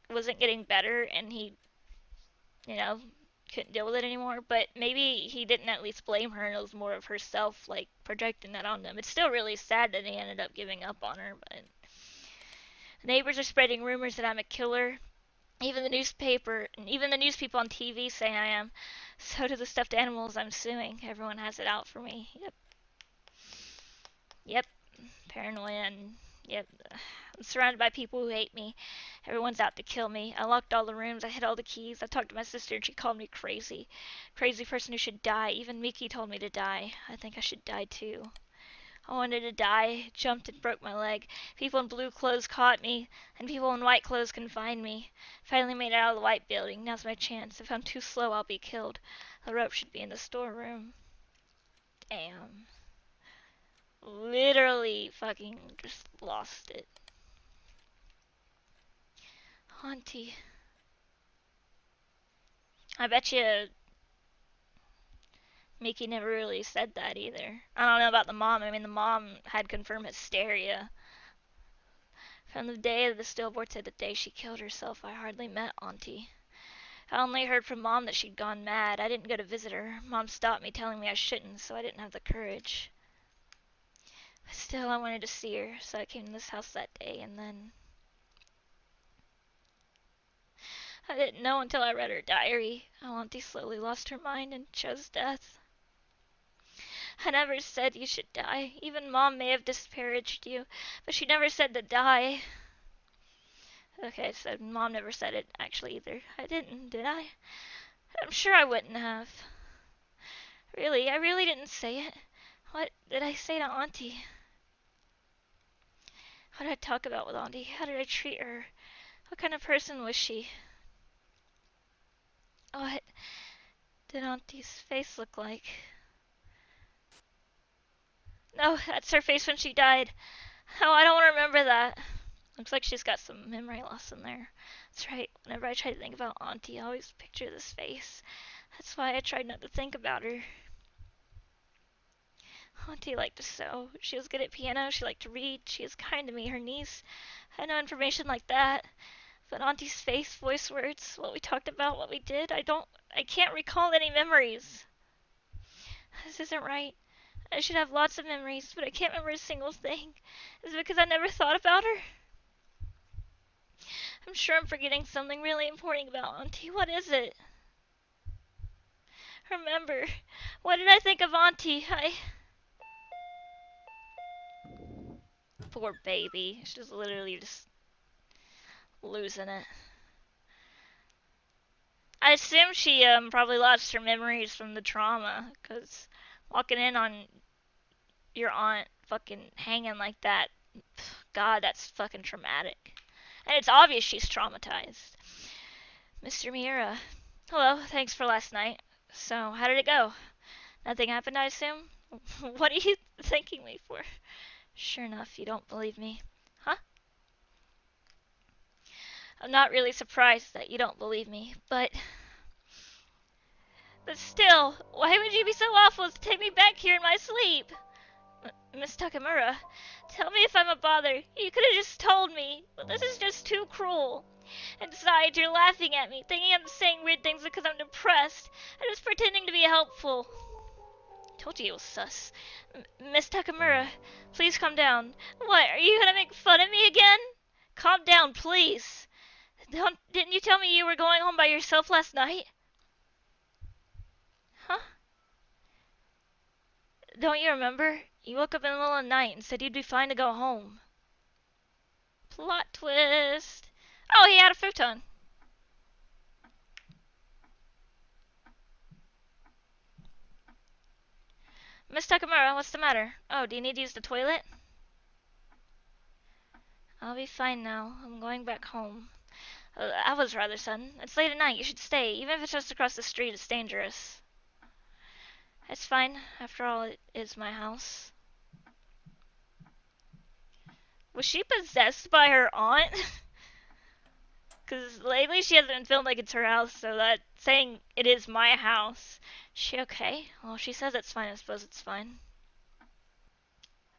wasn't getting better and he, you know, couldn't deal with it anymore. But maybe he didn't at least blame her, and it was more of herself, like, projecting that on them. It's still really sad that he ended up giving up on her, but neighbors are spreading rumors that I'm a killer. Even the newspaper and even the news people on TV say I am. So do the stuffed animals I'm suing. Everyone has it out for me. Yep. Yep. Paranoia and yep. I'm surrounded by people who hate me. Everyone's out to kill me. I locked all the rooms. I hid all the keys. I talked to my sister and she called me crazy. Crazy person who should die. Even Miki told me to die. I think I should die too. I wanted to die, jumped and broke my leg. People in blue clothes caught me, and people in white clothes confined me. Finally made it out of the white building. Now's my chance. If I'm too slow, I'll be killed. The rope should be in the storeroom. Damn. Literally fucking just lost it. Auntie. I bet you Mickey never really said that either. I don't know about the mom. I mean, the mom had confirmed hysteria. From the day of the stillborn to the day she killed herself, I hardly met Auntie. I only heard from Mom that she'd gone mad. I didn't go to visit her. Mom stopped me, telling me I shouldn't, so I didn't have the courage. But still, I wanted to see her, so I came to this house that day, and then I didn't know until I read her diary how Auntie slowly lost her mind and chose death. I never said you should die. Even Mom may have disparaged you, but she never said to die. Okay, so Mom never said it actually either. I didn't, did I? I'm sure I wouldn't have. Really, I really didn't say it. What did I say to Auntie? What did I talk about with Auntie? How did I treat her? What kind of person was she? What did Auntie's face look like? No, that's her face when she died. Oh, I don't want to remember that. Looks like she's got some memory loss in there. That's right. Whenever I try to think about Auntie, I always picture this face. That's why I tried not to think about her. Auntie liked to sew. She was good at piano. She liked to read. She was kind to me, her niece. I had no information like that. But Auntie's face, voice, words, what we talked about, what we did, I can't recall any memories. This isn't right. I should have lots of memories, but I can't remember a single thing. Is it because I never thought about her? I'm sure I'm forgetting something really important about Auntie. What is it? Remember, what did I think of Auntie? Poor baby. She's literally just losing it. I assume she probably lost her memories from the trauma, because walking in on your aunt fucking hanging like that, God, that's fucking traumatic. And it's obvious she's traumatized. Mr. Miura. Hello, thanks for last night. So, how did it go? Nothing happened, I assume? What are you thanking me for? Sure enough, you don't believe me. Huh? I'm not really surprised that you don't believe me, but still, why would you be so awful as to take me back here in my sleep? Miss Takamura, tell me if I'm a bother. You could have just told me. But this is just too cruel. And besides, you're laughing at me, thinking I'm saying weird things because I'm depressed. I'm just pretending to be helpful. Told you it was sus. Miss Takamura, please calm down. What, are you gonna make fun of me again? Calm down, please. Didn't you tell me you were going home by yourself last night? Huh? Don't you remember? You woke up in the middle of the night and said you'd be fine to go home. Plot twist. Oh, he had a futon. Miss Takamura, what's the matter? Oh, do you need to use the toilet? I'll be fine now. I'm going back home. I was rather sudden. It's late at night. You should stay. Even if it's just across the street, it's dangerous. It's fine. After all, it is my house. Was she possessed by her aunt? Because lately she hasn't been feeling like it's her house, so that saying it is my house. Is she okay? Well, she says it's fine. I suppose it's fine.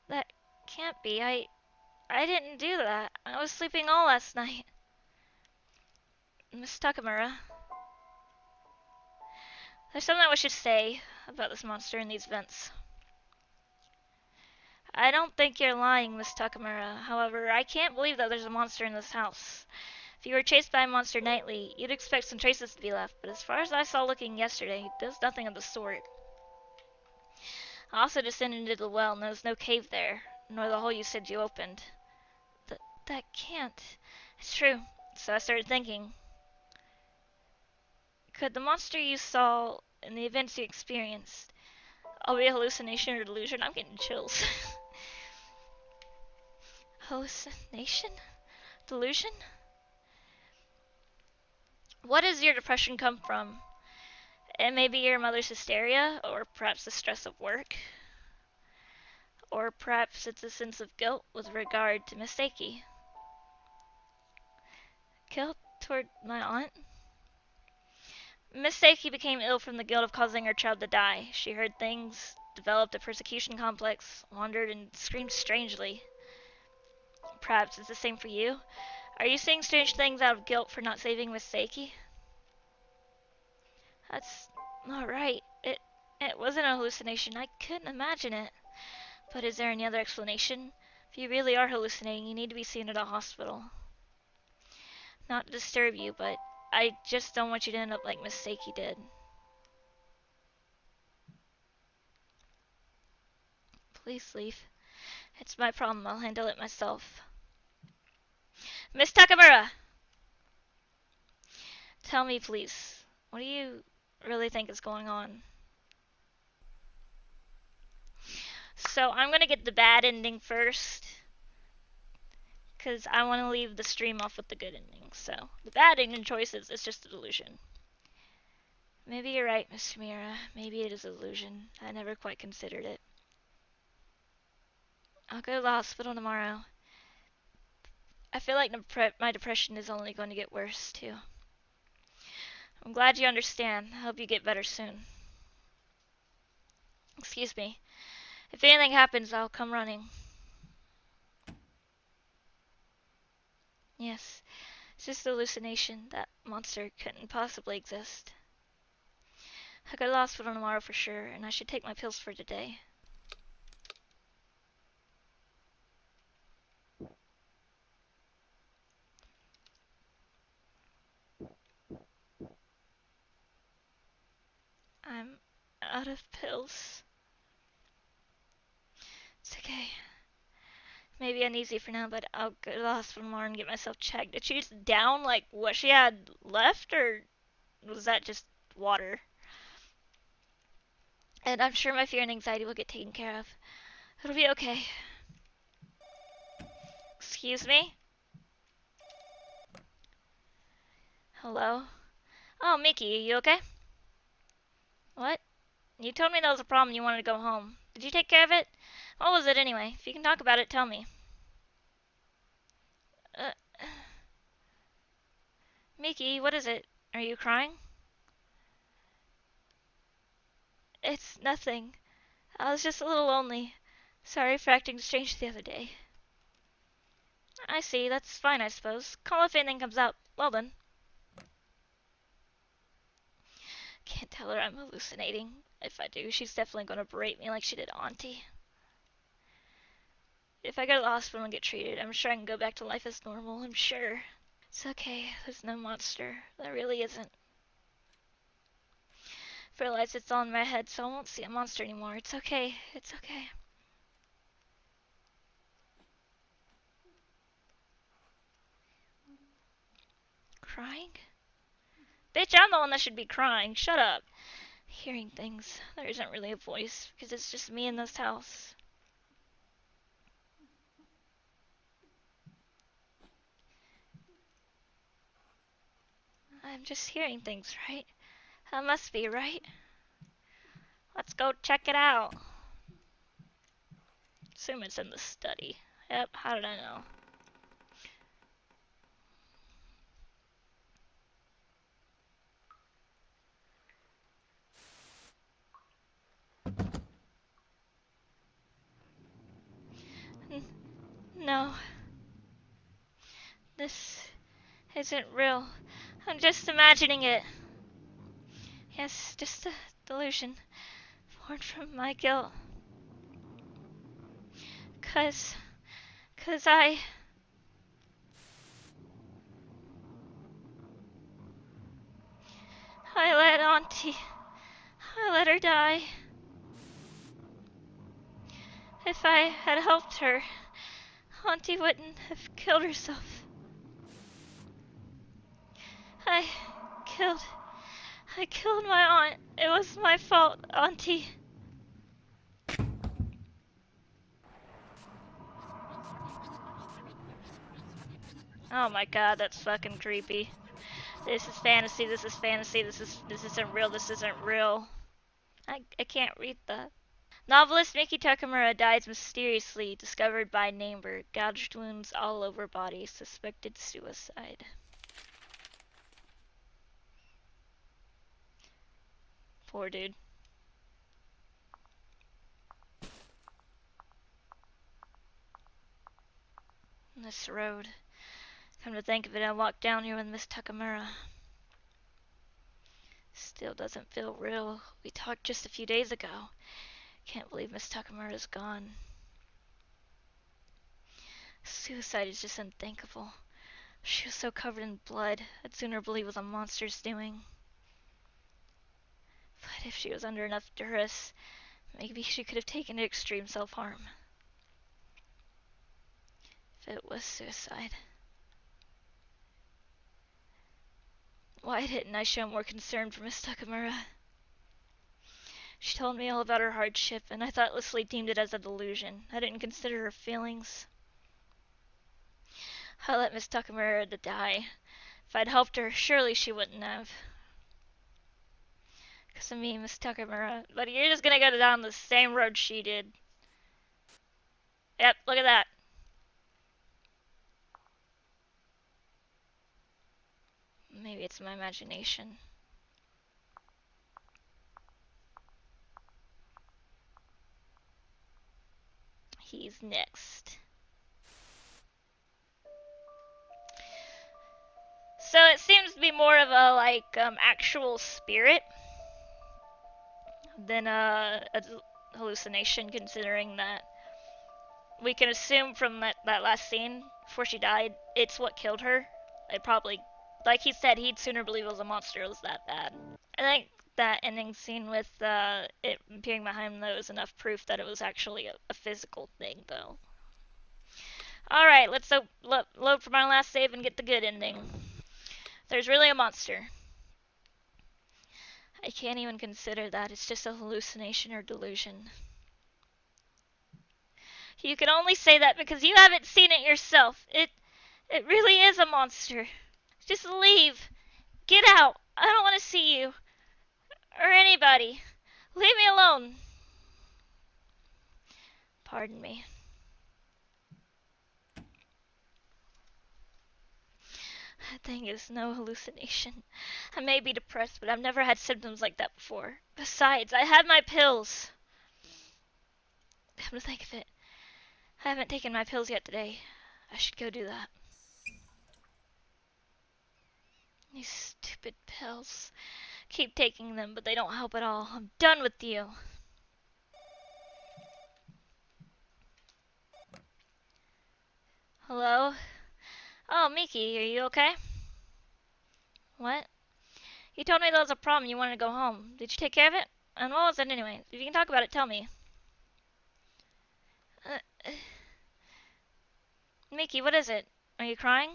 That can't be. I didn't do that. I was sleeping all last night. Miss Takamura. There's something I wish to say about this monster and these vents. I don't think you're lying, Miss Takamura. However, I can't believe that there's a monster in this house. If you were chased by a monster nightly, you'd expect some traces to be left, but as far as I saw looking yesterday, there's nothing of the sort. I also descended into the well, and there was no cave there, nor the hole you said you opened. That can't. It's true. So I started thinking. Could the monster you saw and the events you experienced all be a hallucination or delusion? I'm getting chills. Hallucination? Delusion? What does your depression come from? It may be your mother's hysteria, or perhaps the stress of work. Or perhaps it's a sense of guilt with regard to Miss Seiki. Guilt toward my aunt? Miss Seiki became ill from the guilt of causing her child to die. She heard things, developed a persecution complex, wandered, and screamed strangely. Perhaps it's the same for you? Are you saying strange things out of guilt for not saving Miss Seiki? That's not right. It wasn't a hallucination. I couldn't imagine it. But is there any other explanation? If you really are hallucinating, you need to be seen at a hospital. Not to disturb you, but I just don't want you to end up like Miss Seiki did. Please leave. It's my problem. I'll handle it myself. Miss Takamura! Tell me, please. What do you really think is going on? So I'm gonna get the bad ending first, because I want to leave the stream off with the good ending. So the bad ending choices is just a delusion. Maybe you're right, Miss Mira. Maybe it is a delusion. I never quite considered it. I'll go to the hospital tomorrow. I feel like my depression is only going to get worse, too. I'm glad you understand. I hope you get better soon. Excuse me. If anything happens, I'll come running. Yes, it's just a hallucination. That monster couldn't possibly exist. I'll go to the hospital tomorrow for sure, and I should take my pills for today. I'm out of pills. It's okay. Maybe uneasy for now, but I'll go to the hospital tomorrow and get myself checked. Did she just down like what she had left, or was that just water? And I'm sure my fear and anxiety will get taken care of. It'll be okay. Excuse me? Hello? Oh, Mickey, you okay? What? You told me that was a problem, you wanted to go home. Did you take care of it? What was it anyway? If you can talk about it, tell me. Uh, Mickey, what is it? Are you crying? It's nothing. I was just a little lonely. Sorry for acting strange the other day. I see, that's fine, I suppose. Call if anything comes up. Well then. Can't tell her I'm hallucinating. If I do, she's definitely gonna berate me like she did Auntie. If I go to the hospital and get treated, I'm sure I can go back to life as normal, I'm sure. It's okay, there's no monster. There really isn't. I realize it's all in my head, so I won't see a monster anymore. It's okay, it's okay. Crying? Bitch, I'm the one that should be crying. Shut up. Hearing things. There isn't really a voice, because it's just me in this house. I'm just hearing things, right? That must be, right? Let's go check it out. Assume it's in the study. Yep, how did I know? No. This isn't real. I'm just imagining it. Yes, just a delusion. Born from my guilt. Cause I let Auntie, I let her die. If I had helped her, Auntie wouldn't have killed herself. I killed, I killed my aunt. It was my fault, Auntie. Oh my god, that's fucking creepy. This is fantasy, this is fantasy, this isn't real, this isn't real. I can't read that. Novelist Miki Takamura dies mysteriously, discovered by neighbor. Gouged wounds all over body, suspected suicide. Poor dude. This road. Come to think of it, I walked down here with Miss Takamura. Still doesn't feel real. We talked just a few days ago. Can't believe Miss Takamura's gone. Suicide is just unthinkable. She was so covered in blood, I'd sooner believe it was a monster's doing. But if she was under enough duress, Maybe she could have taken extreme self-harm. If it was suicide. Why didn't I show more concern for Miss Takamura? She told me all about her hardship, and I thoughtlessly deemed it as a delusion. I didn't consider her feelings. I let Miss Takamura die. If I'd helped her, surely she wouldn't have. Because of me, Miss Takamura. But you're just gonna go down the same road she did. Yep, look at that. Maybe it's my imagination. He's next. So it seems to be more of a, actual spirit than a hallucination, considering that we can assume from that last scene, before she died, it's what killed her. It probably, like he said, he'd sooner believe it was a monster. It was that bad. I think that ending scene with it appearing behind though is enough proof that it was actually a physical thing, though. Alright, let's load for my last save and get the good ending. There's really a monster. I can't even consider that. It's just a hallucination or delusion. You can only say that because you haven't seen it yourself. It really is a monster. Just leave. Get out. I don't want to see you. Or anybody. Leave me alone. Pardon me. That thing is no hallucination. I may be depressed, but I've never had symptoms like that before. Besides, I had my pills. Come to think of it, I haven't taken my pills yet today. I should go do that. These stupid pills. Keep taking them, but they don't help at all. I'm done with you. Hello? Oh, Miki, are you okay? What? You told me there was a problem, you wanted to go home. Did you take care of it? And what was it anyway? If you can talk about it, tell me. Miki, what is it? Are you crying?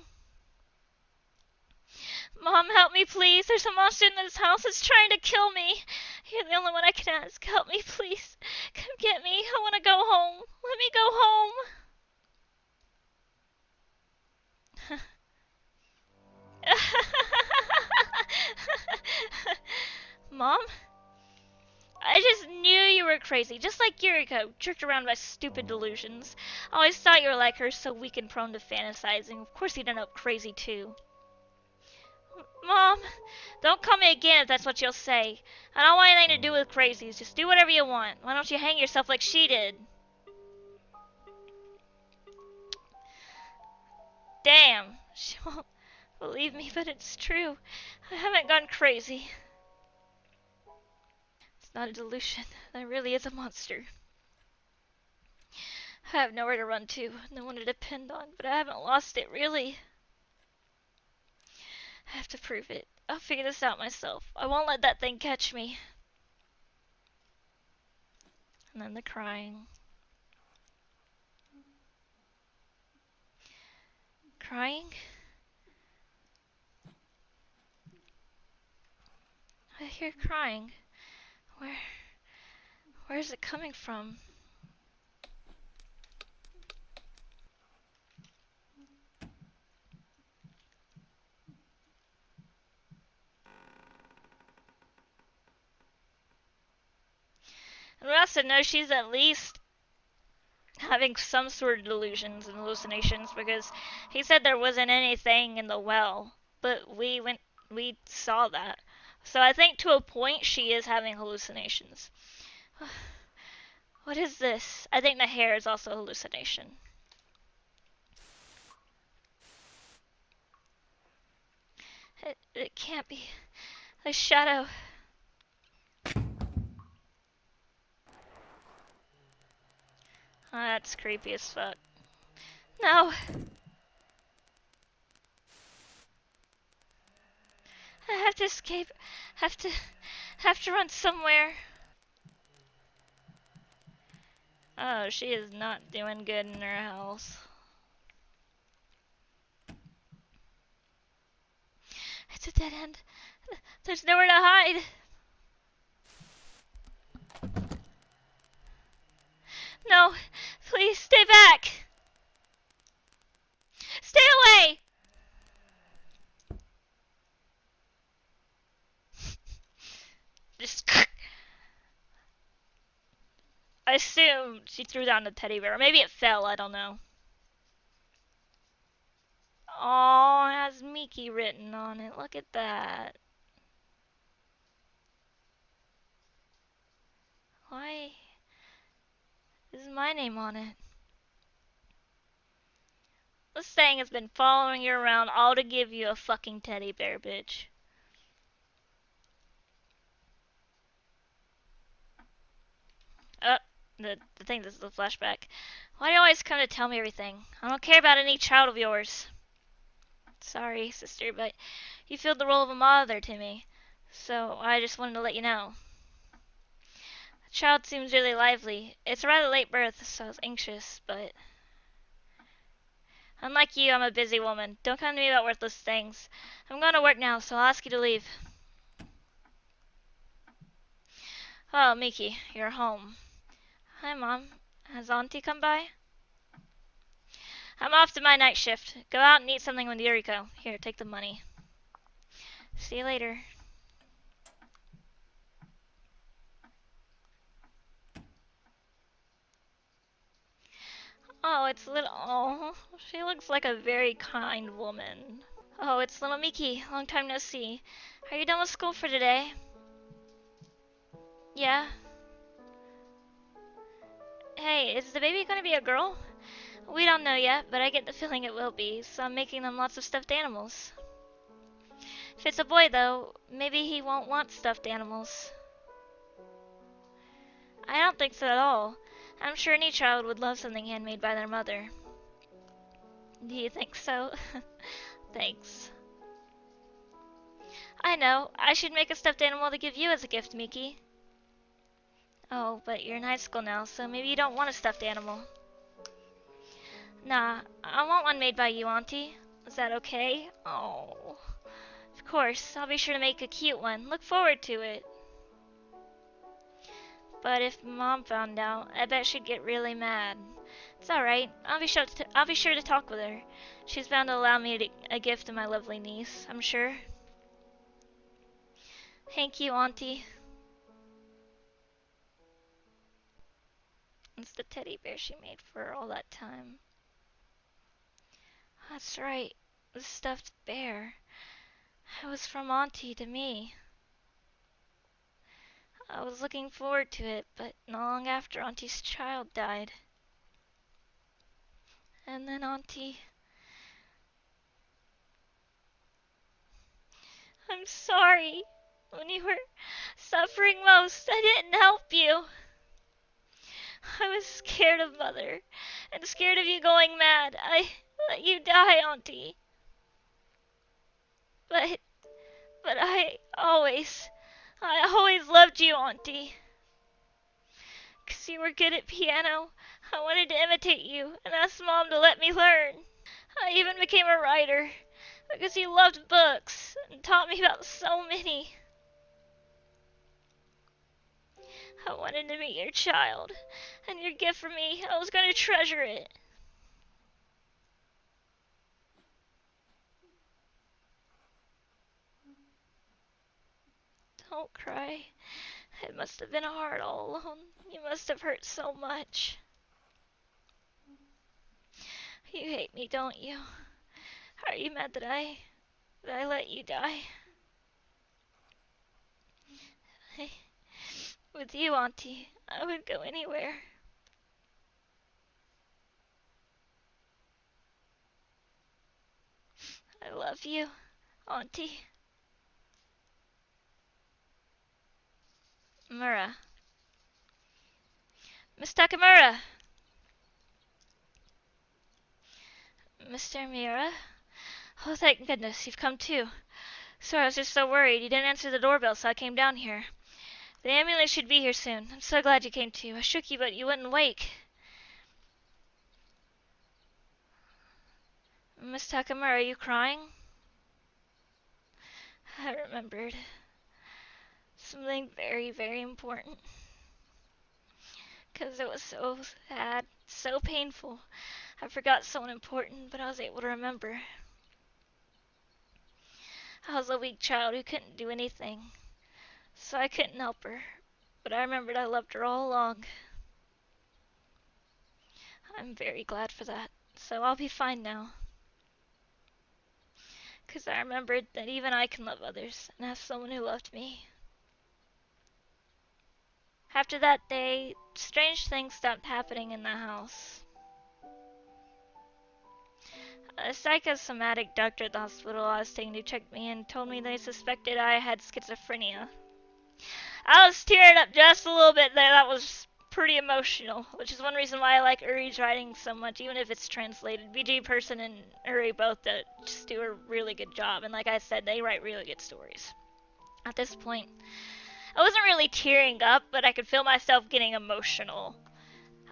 Mom, help me, please. There's a monster in this house that's trying to kill me. You're the only one I can ask. Help me, please. Come get me. I want to go home. Let me go home. Mom? I just knew you were crazy, just like Yuriko, tricked around by stupid delusions. I always thought you were like her, so weak and prone to fantasizing. Of course you'd end up crazy too. Mom, don't call me again if that's what you'll say. I don't want anything to do with crazies. Just do whatever you want. Why don't you hang yourself like she did? Damn. She won't believe me, but it's true. I haven't gone crazy. It's not a delusion. There really is a monster. I have nowhere to run to, no one to depend on, but I haven't lost it, really. I have to prove it. I'll figure this out myself. I won't let that thing catch me. And then the crying. Crying? I hear crying. Where is it coming from? And we also know she's at least having some sort of delusions and hallucinations, because he said there wasn't anything in the well, but we saw that. So I think to a point she is having hallucinations. What is this? I think the hair is also a hallucination. It can't be. A shadow. Oh, that's creepy as fuck. No. I have to escape. Have to run somewhere. Oh, she is not doing good in her house. It's a dead end. There's nowhere to hide. No, please stay back. Stay away. Just. I assume she threw down the teddy bear. Maybe it fell. I don't know. Oh, it has Mickey written on it. Look at that. Why is my name on it? This thing has been following you around all to give you a fucking teddy bear, bitch. Oh, the thing, this is the flashback. Why do you always come to tell me everything? I don't care about any child of yours. Sorry, sister, but you filled the role of a mother to me. So I just wanted to let you know. The child seems really lively. It's a rather late birth, so I was anxious, but... Unlike you, I'm a busy woman. Don't come to me about worthless things. I'm going to work now, so I'll ask you to leave. Oh, Miki, you're home. Hi, Mom. Has Auntie come by? I'm off to my night shift. Go out and eat something with Yuriko. Here, take the money. See you later. Oh, it's little... Oh, she looks like a very kind woman. Oh, it's little Miki. Long time no see. Are you done with school for today? Yeah. Hey, is the baby gonna be a girl? We don't know yet, but I get the feeling it will be, so I'm making them lots of stuffed animals. If it's a boy, though, maybe he won't want stuffed animals. I don't think so at all. I'm sure any child would love something handmade by their mother. Do you think so? Thanks. I know. I should make a stuffed animal to give you as a gift, Miki. Oh, but you're in high school now, so maybe you don't want a stuffed animal. Nah, I want one made by you, Auntie. Is that okay? Oh. Of course, I'll be sure to make a cute one. Look forward to it. But if Mom found out, I bet she'd get really mad. It's alright. I'll be sure to talk with her. She's bound to allow me a gift to my lovely niece, I'm sure. Thank you, Auntie. It's the teddy bear she made for her all that time. That's right. The stuffed bear. It was from Auntie to me. I was looking forward to it, but not long after Auntie's child died. And then Auntie... I'm sorry. When you were suffering most, I didn't help you. I was scared of Mother, and scared of you going mad. I let you die, Auntie. But I always loved you, Auntie. 'Cause you were good at piano, I wanted to imitate you and asked Mom to let me learn. I even became a writer because you loved books and taught me about so many. I wanted to meet your child, and your gift for me, I was going to treasure it. Don't cry. It must have been hard all alone. You must have hurt so much. You hate me, don't you? Are you mad that I let you die? With you, Auntie, I would go anywhere. I love you, Auntie. Mura. Miss Takamura! Mr. Mura? Oh, thank goodness, you've come too. Sorry, I was just so worried. You didn't answer the doorbell, so I came down here. The ambulance should be here soon. I'm so glad you came too. I shook you, but you wouldn't wake. Miss Takuma, are you crying? I remembered something very, very important. Because it was so sad, so painful. I forgot someone important, but I was able to remember. I was a weak child who couldn't do anything, so I couldn't help her. But I remembered I loved her all along. I'm very glad for that. So I'll be fine now. Because I remembered that even I can love others and have someone who loved me. After that day, strange things stopped happening in the house. A psychosomatic doctor at the hospital I was taking to check me in told me they suspected I had schizophrenia. I was tearing up just a little bit there. That was pretty emotional, which is one reason why I like Uri's writing so much, even if it's translated. VGperson and Uri both just do a really good job, and like I said, they write really good stories. At this point, I wasn't really tearing up, but I could feel myself getting emotional.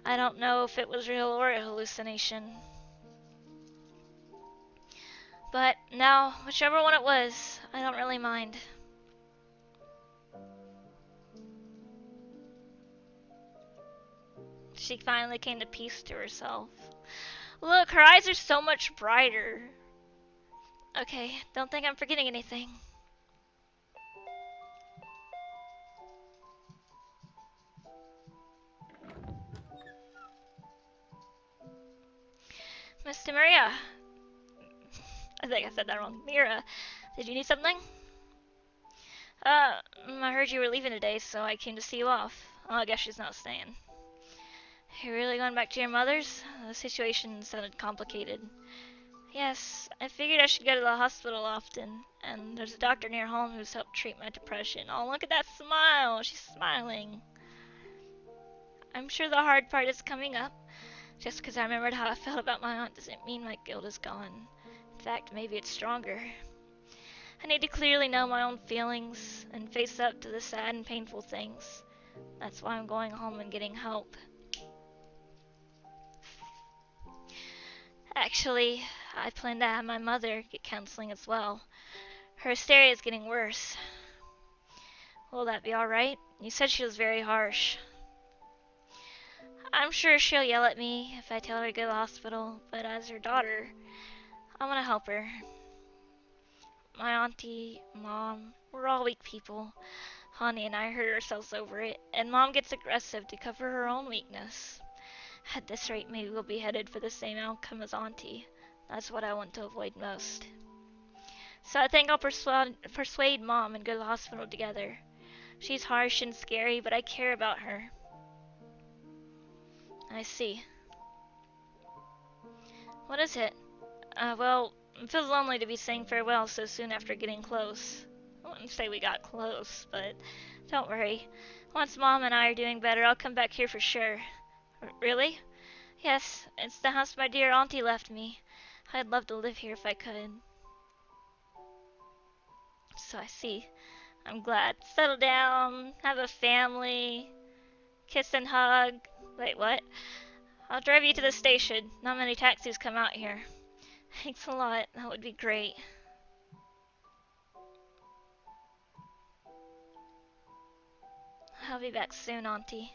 I don't know if it was real or a hallucination. But now, whichever one it was, I don't really mind. She finally came to peace to herself. Look, her eyes are so much brighter. Okay, don't think I'm forgetting anything. Mr. Maria. I think I said that wrong. Mira, did you need something? I heard you were leaving today, so I came to see you off. Oh, I guess she's not staying. You're really going back to your mother's? The situation sounded complicated. Yes, I figured I should go to the hospital often, and there's a doctor near home who's helped treat my depression. Oh, look at that smile! She's smiling. I'm sure the hard part is coming up. Just because I remembered how I felt about my aunt doesn't mean my guilt is gone. In fact, maybe it's stronger. I need to clearly know my own feelings and face up to the sad and painful things. That's why I'm going home and getting help. Actually, I plan to have my mother get counseling as well. Her hysteria is getting worse. Will that be alright? You said she was very harsh. I'm sure she'll yell at me if I tell her to go to the hospital, but as her daughter, I want to help her. My auntie, mom, we're all weak people. Honey and I hurt ourselves over it, and mom gets aggressive to cover her own weakness. At this rate, maybe we'll be headed for the same outcome as auntie. That's what I want to avoid most. So I think I'll persuade mom and go to the hospital together. She's harsh and scary, but I care about her. I see. What is it? Well, it feels lonely to be saying farewell so soon after getting close. I wouldn't say we got close, but don't worry. Once Mom and I are doing better, I'll come back here for sure. Really? Yes, it's the house my dear auntie left me. I'd love to live here if I could. So I see. I'm glad. Settle down, have a family, kiss and hug. Wait, what? I'll drive you to the station. Not many taxis come out here. Thanks a lot. That would be great. I'll be back soon, Auntie.